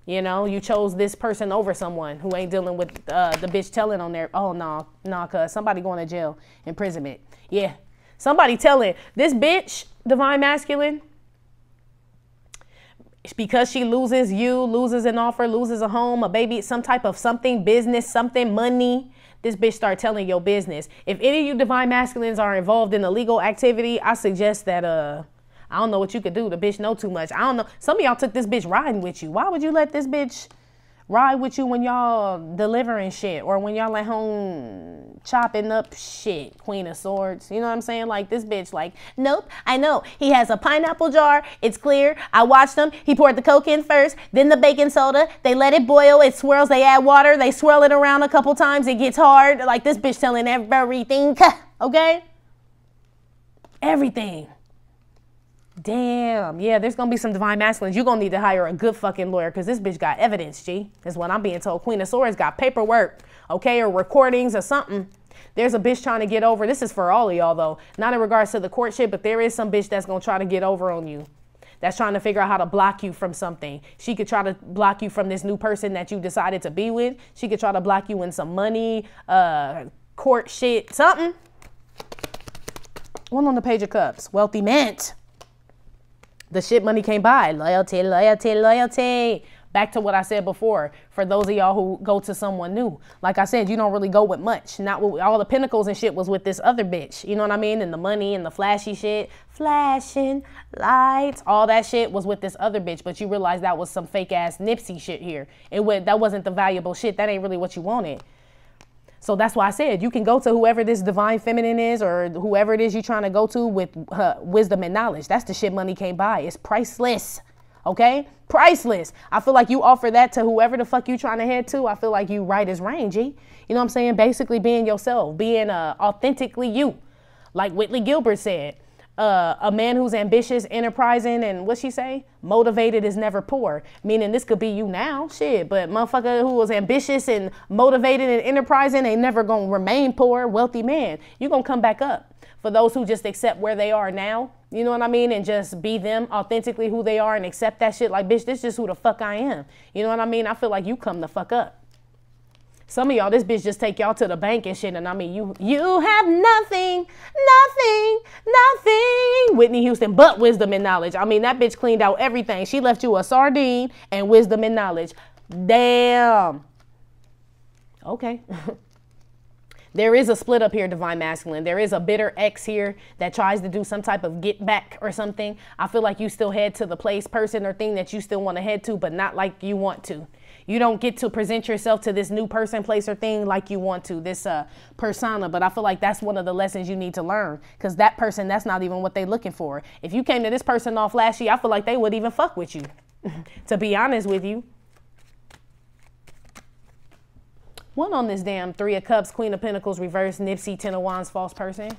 You know, you chose this person over someone who ain't dealing with the bitch telling on their, oh, nah, cuz somebody going to jail, imprisonment. Yeah, somebody telling this bitch, Divine Masculine, because she loses you, loses an offer, loses a home, a baby, some type of something, business, something, money. This bitch start telling your business. If any of you Divine Masculines are involved in illegal activity, I suggest that, I don't know what you could do. The bitch know too much. I don't know. Some of y'all took this bitch riding with you. Why would you let this bitch ride with you when y'all delivering shit or when y'all at home chopping up shit? Queen of Swords. You know what I'm saying? Like this bitch like, nope, I know. He has a pineapple jar. It's clear. I watched him. He poured the Coke in first, then the baking soda. They let it boil. It swirls. They add water. They swirl it around a couple times. It gets hard. Like this bitch telling everything. Okay? Everything. Damn. Yeah, there's going to be some Divine Masculines. You're going to need to hire a good fucking lawyer because this bitch got evidence, G. That's what I'm being told. Queen of Swords got paperwork, okay, or recordings or something. There's a bitch trying to get over. This is for all of y'all, though. Not in regards to the court shit, but there is some bitch that's going to try to get over on you. That's trying to figure out how to block you from something. She could try to block you from this new person that you decided to be with. She could try to block you in some money, court shit, something. One on the Page of Cups. Wealthy Mint. The shit money came by. Loyalty, loyalty, loyalty. Back to what I said before. For those of y'all who go to someone new. Like I said, you don't really go with much. Not with all the pentacles and shit was with this other bitch. You know what I mean? And the money and the flashy shit. Flashing lights. All that shit was with this other bitch. But you realize that was some fake ass Nipsey shit here. That wasn't the valuable shit. That ain't really what you wanted. So that's why I said you can go to whoever this divine feminine is or whoever it is you're trying to go to with wisdom and knowledge. That's the shit money can't buy. It's priceless. Okay? Priceless. I feel like you offer that to whoever the fuck you trying to head to. I feel like you right as rain, G. You know what I'm saying? Basically being yourself, being authentically you. Like Whitley Gilbert said, a man who's ambitious, enterprising, and what'd she say? Motivated is never poor. Meaning this could be you now, shit. But motherfucker who was ambitious and motivated and enterprising ain't never gonna remain poor, wealthy man. You gonna come back up. For those who just accept where they are now, you know what I mean? And just be them, authentically who they are, and accept that shit like, bitch, this is just who the fuck I am. You know what I mean? I feel like you come the fuck up. Some of y'all, this bitch just take y'all to the bank and shit. And I mean, you have nothing. Whitney Houston, but wisdom and knowledge. I mean, that bitch cleaned out everything. She left you a sardine and wisdom and knowledge. Damn. Okay. There is a split up here, divine masculine. There is a bitter ex here that tries to do some type of get back or something. I feel like you still head to the place, person, or thing that you still want to head to, but not like you want to. You don't get to present yourself to this new person, place, or thing like you want to, this persona. But I feel like that's one of the lessons you need to learn, because that person, that's not even what they're looking for. If you came to this person all flashy, I feel like they would even fuck with you, to be honest with you. One on this damn Three of Cups, Queen of Pentacles, reverse, Nipsey, Ten of Wands, false person.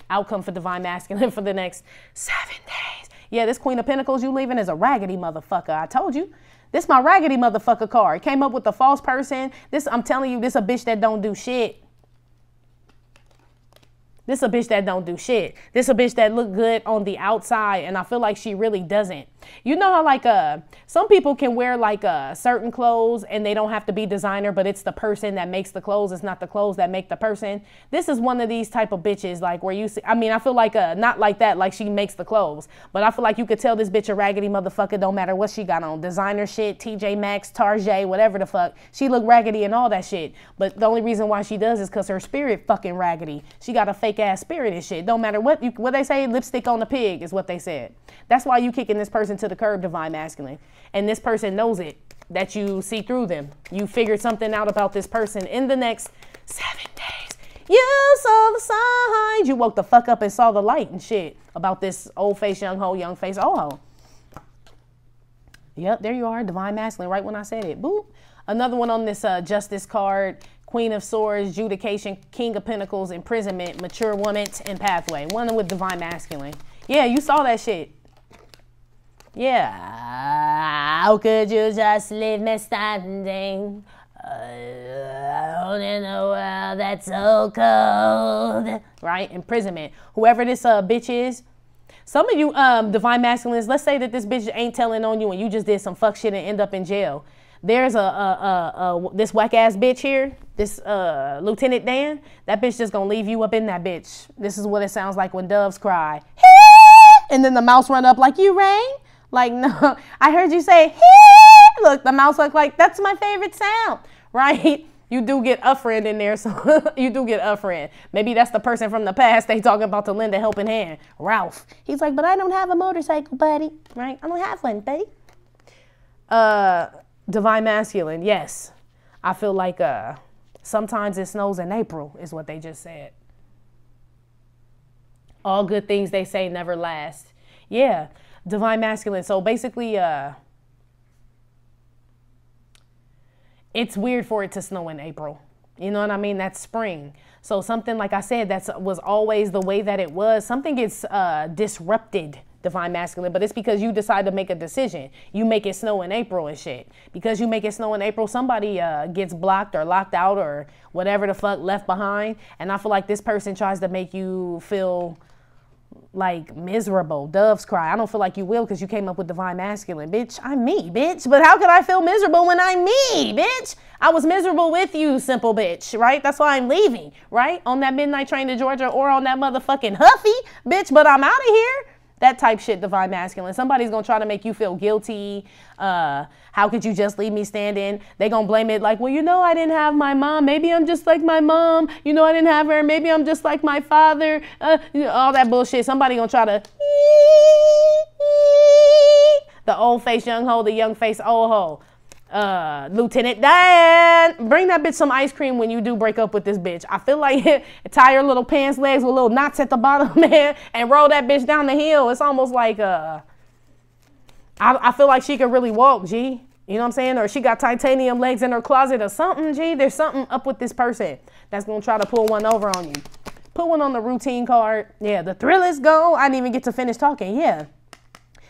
Outcome for divine masculine for the next 7 days. Yeah, this Queen of Pentacles you leaving is a raggedy motherfucker. I told you. This my raggedy motherfucker card. Came up with the false person. This, I'm telling you, this a bitch that don't do shit. This a bitch that don't do shit. This a bitch that look good on the outside, and I feel like she really doesn't. You know how like some people can wear like certain clothes and they don't have to be designer, but it's the person that makes the clothes. It's not the clothes that make the person. This is one of these type of bitches like where you see, I mean, I feel like not like that, like she makes the clothes, but I feel like you could tell this bitch a raggedy motherfucker, don't matter what she got on, designer shit, TJ Maxx, Target, whatever the fuck. She look raggedy and all that shit, but the only reason why she does is because her spirit fucking raggedy. She got a fake ass spirit and shit. Don't matter what they say, lipstick on the pig is what they said. That's why you kicking this person to the curb, divine masculine. And this person knows it, that you see through them. You figured something out about this person in the next 7 days. You saw the signs. You woke the fuck up and saw the light and shit about this old face, young hoe, young face, old hoe. Yep, there you are, divine masculine, right when I said it. Boop. Another one on this justice card. Queen of Swords, Judication, King of Pentacles, Imprisonment, Mature Woman, and Pathway. One with divine masculine. Yeah, you saw that shit. Yeah. How could you just leave me standing alone in a world that's so cold? Right? Imprisonment. Whoever this bitch is. Some of you divine masculines, let's say that this bitch ain't telling on you and you just did some fuck shit and end up in jail. There's this whack ass bitch here, this Lieutenant Dan. That bitch just gonna leave you up in that bitch. This is what it sounds like when doves cry. And then the mouse run up like, you rang? Like, no, I heard you say, look, the mouse look like, that's my favorite sound, right? You do get a friend in there, so you do get a friend. Maybe that's the person from the past they talking about to lend a helping hand. Ralph. He's like, but I don't have a motorcycle, buddy, right? I don't have one, buddy. Divine masculine, yes. I feel like sometimes it snows in April is what they just said. All good things they say never last. Yeah, divine masculine. So basically, it's weird for it to snow in April. You know what I mean? That's spring. So something, like I said, that was always the way that it was. Something gets disrupted, divine masculine, but it's because you decide to make a decision. You make it snow in April and shit. Because you make it snow in April, somebody gets blocked or locked out or whatever the fuck, left behind. And I feel like this person tries to make you feel like miserable. Doves cry. I don't feel like you will because you came up with divine masculine. Bitch, I'm me, bitch. But how could I feel miserable when I'm me, bitch? I was miserable with you, simple bitch, right? That's why I'm leaving, right? On that midnight train to Georgia or on that motherfucking Huffy, bitch, but I'm out of here. That type shit, divine masculine. Somebody's going to try to make you feel guilty. How could you just leave me standing? They going to blame it like, well, you know, I didn't have my mom. Maybe I'm just like my mom. You know, I didn't have her. Maybe I'm just like my father. You know, all that bullshit. Somebody going to try to the old face young hoe, the young face old hoe. Lieutenant Dan, bring that bitch some ice cream when you do break up with this bitch. I feel like tie her little pants legs with little knots at the bottom, man, and roll that bitch down the hill. It's almost like, I feel like she could really walk, G. You know what I'm saying? Or she got titanium legs in her closet or something, G. There's something up with this person that's going to try to pull one over on you. Put one on the routine card. Yeah, the thrill is gone. I didn't even get to finish talking. Yeah.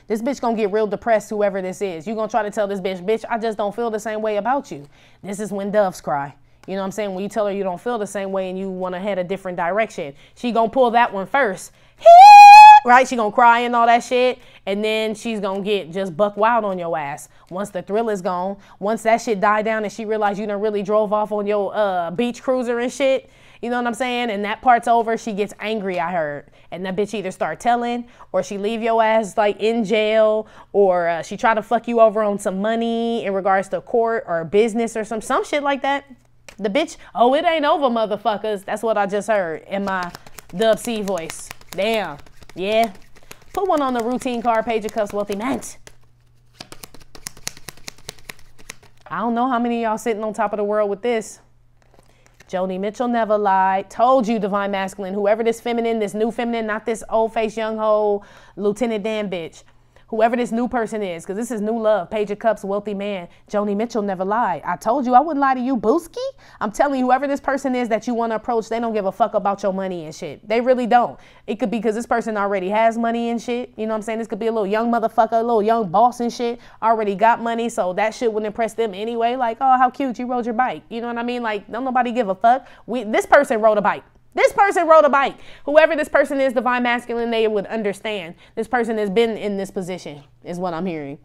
This bitch gonna get real depressed, whoever this is. You gonna try to tell this bitch, I just don't feel the same way about you. This is when doves cry. You know what I'm saying? When you tell her you don't feel the same way and you want to head a different direction. She gonna pull that one first. Right? She gonna cry and all that shit. And then she's gonna get just buck wild on your ass. Once the thrill is gone, once that shit die down and she realized you done really drove off on your beach cruiser and shit. You know what I'm saying? And that part's over. She gets angry, I heard. And that bitch either start telling or she leave your ass like in jail or she try to fuck you over on some money in regards to court or business or some shit like that. The bitch, oh, it ain't over, motherfuckers. That's what I just heard in my Dub C voice. Damn. Yeah. Put one on the routine card, Page of Cups, Wealthy Man. I don't know how many of y'all sitting on top of the world with this. Joni Mitchell never lied. Told you, Divine Masculine. Whoever this feminine, this new feminine, not this old face young hoe, Lieutenant Dan bitch. Whoever this new person is, because this is new love. Page of Cups, Wealthy Man. Joni Mitchell never lied. I told you I wouldn't lie to you, Booski. I'm telling you, whoever this person is that you want to approach, they don't give a fuck about your money and shit. They really don't. It could be because this person already has money and shit. You know what I'm saying? This could be a little young motherfucker, a little young boss and shit. Already got money, so that shit wouldn't impress them anyway. Like, oh, how cute, you rode your bike. You know what I mean? Like, don't nobody give a fuck. This person rode a bike. This person rode a bike. Whoever this person is, Divine Masculine, they would understand. This person has been in this position, is what I'm hearing.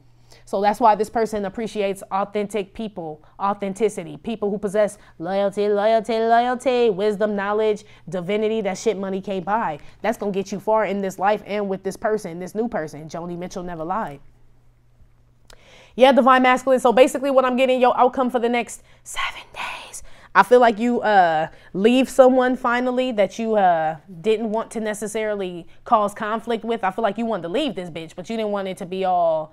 So that's why this person appreciates authentic people, authenticity, people who possess loyalty, wisdom, knowledge, divinity, that shit money can't buy. That's going to get you far in this life and with this person, this new person. Joni Mitchell never lied. Yeah, Divine Masculine. So basically what I'm getting, your outcome for the next 7 days. I feel like you leave someone finally that you didn't want to necessarily cause conflict with. I feel like you wanted to leave this bitch, but you didn't want it to be all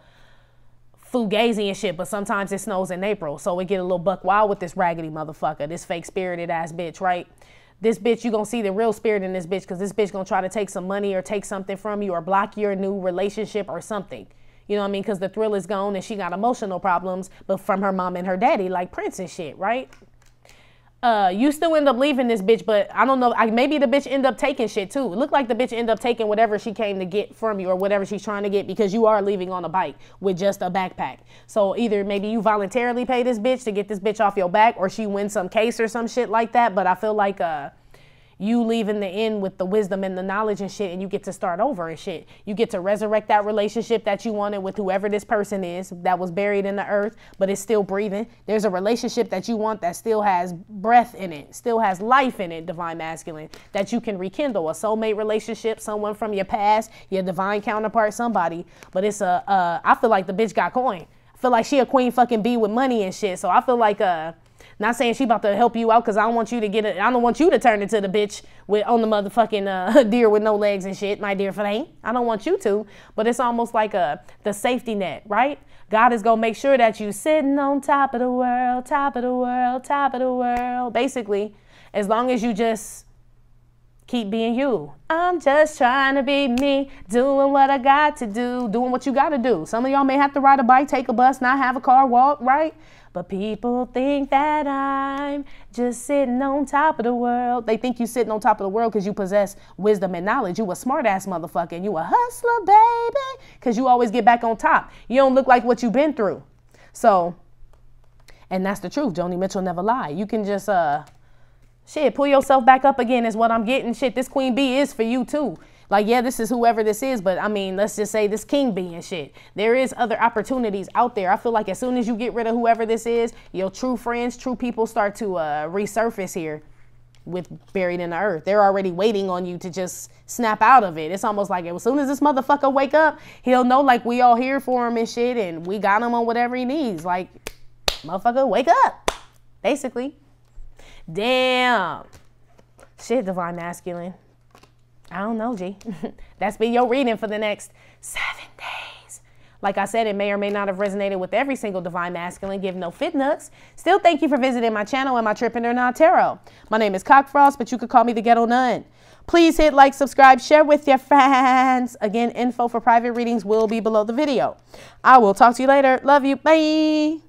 fugazi and shit. But sometimes it snows in April, so we get a little buck wild with this raggedy motherfucker, this fake spirited ass bitch, right? This bitch, you gonna see the real spirit in this bitch because this bitch gonna try to take some money or take something from you or block your new relationship or something. You know what I mean? Because the thrill is gone and she got emotional problems, but from her mom and her daddy, like Prince and shit, right? You still end up leaving this bitch, but I don't know. Maybe the bitch end up taking shit too. It looked like the bitch end up taking whatever she came to get from you or whatever she's trying to get because you are leaving on a bike with just a backpack. So either maybe you voluntarily pay this bitch to get this bitch off your back or she wins some case or some shit like that. But I feel like you leave in the end with the wisdom and the knowledge and shit and you get to start over and shit. You get to resurrect that relationship that you wanted with whoever this person is that was buried in the earth, but it's still breathing. There's a relationship that you want that still has breath in it, still has life in it, Divine Masculine, that you can rekindle. A soulmate relationship, someone from your past, your divine counterpart, somebody. But it's I feel like the bitch got coin. I feel like she a queen fucking bee with money and shit. So I feel like, not saying she about to help you out because I don't want you to get it. I don't want you to turn into the bitch with on the motherfucking deer with no legs and shit, my dear flame. I don't want you to, but it's almost like the safety net, right? God is gonna make sure that you sitting on top of the world, top of the world, top of the world. Basically, as long as you just keep being you. I'm just trying to be me, doing what I got to do, doing what you got to do. Some of y'all may have to ride a bike, take a bus, not have a car, walk, right? But people think that I'm just sitting on top of the world. They think you sitting on top of the world because you possess wisdom and knowledge. You a smart ass motherfucker and you a hustler, baby, because you always get back on top. You don't look like what you've been through. So, and that's the truth. Joni Mitchell never lied. You can just, shit, pull yourself back up again is what I'm getting. Shit, this queen bee is for you too. Like, yeah, this is whoever this is, but I mean, let's just say this king bee and shit. There is other opportunities out there. I feel like as soon as you get rid of whoever this is, your true friends, true people start to resurface here with buried in the earth. They're already waiting on you to just snap out of it. It's almost like as soon as this motherfucker wake up, he'll know like we all here for him and shit and we got him on whatever he needs. Like, motherfucker, wake up, basically. Damn. Shit, Divine Masculine. I don't know, G. That's been your reading for the next 7 days. Like I said, it may or may not have resonated with every single divine masculine. Give no fit nuts. Still, thank you for visiting my channel and my Trippin' or Not Tarot. My name is Cockfrost, but you could call me the Ghetto Nun. Please hit like, subscribe, share with your friends. Again, info for private readings will be below the video. I will talk to you later. Love you. Bye.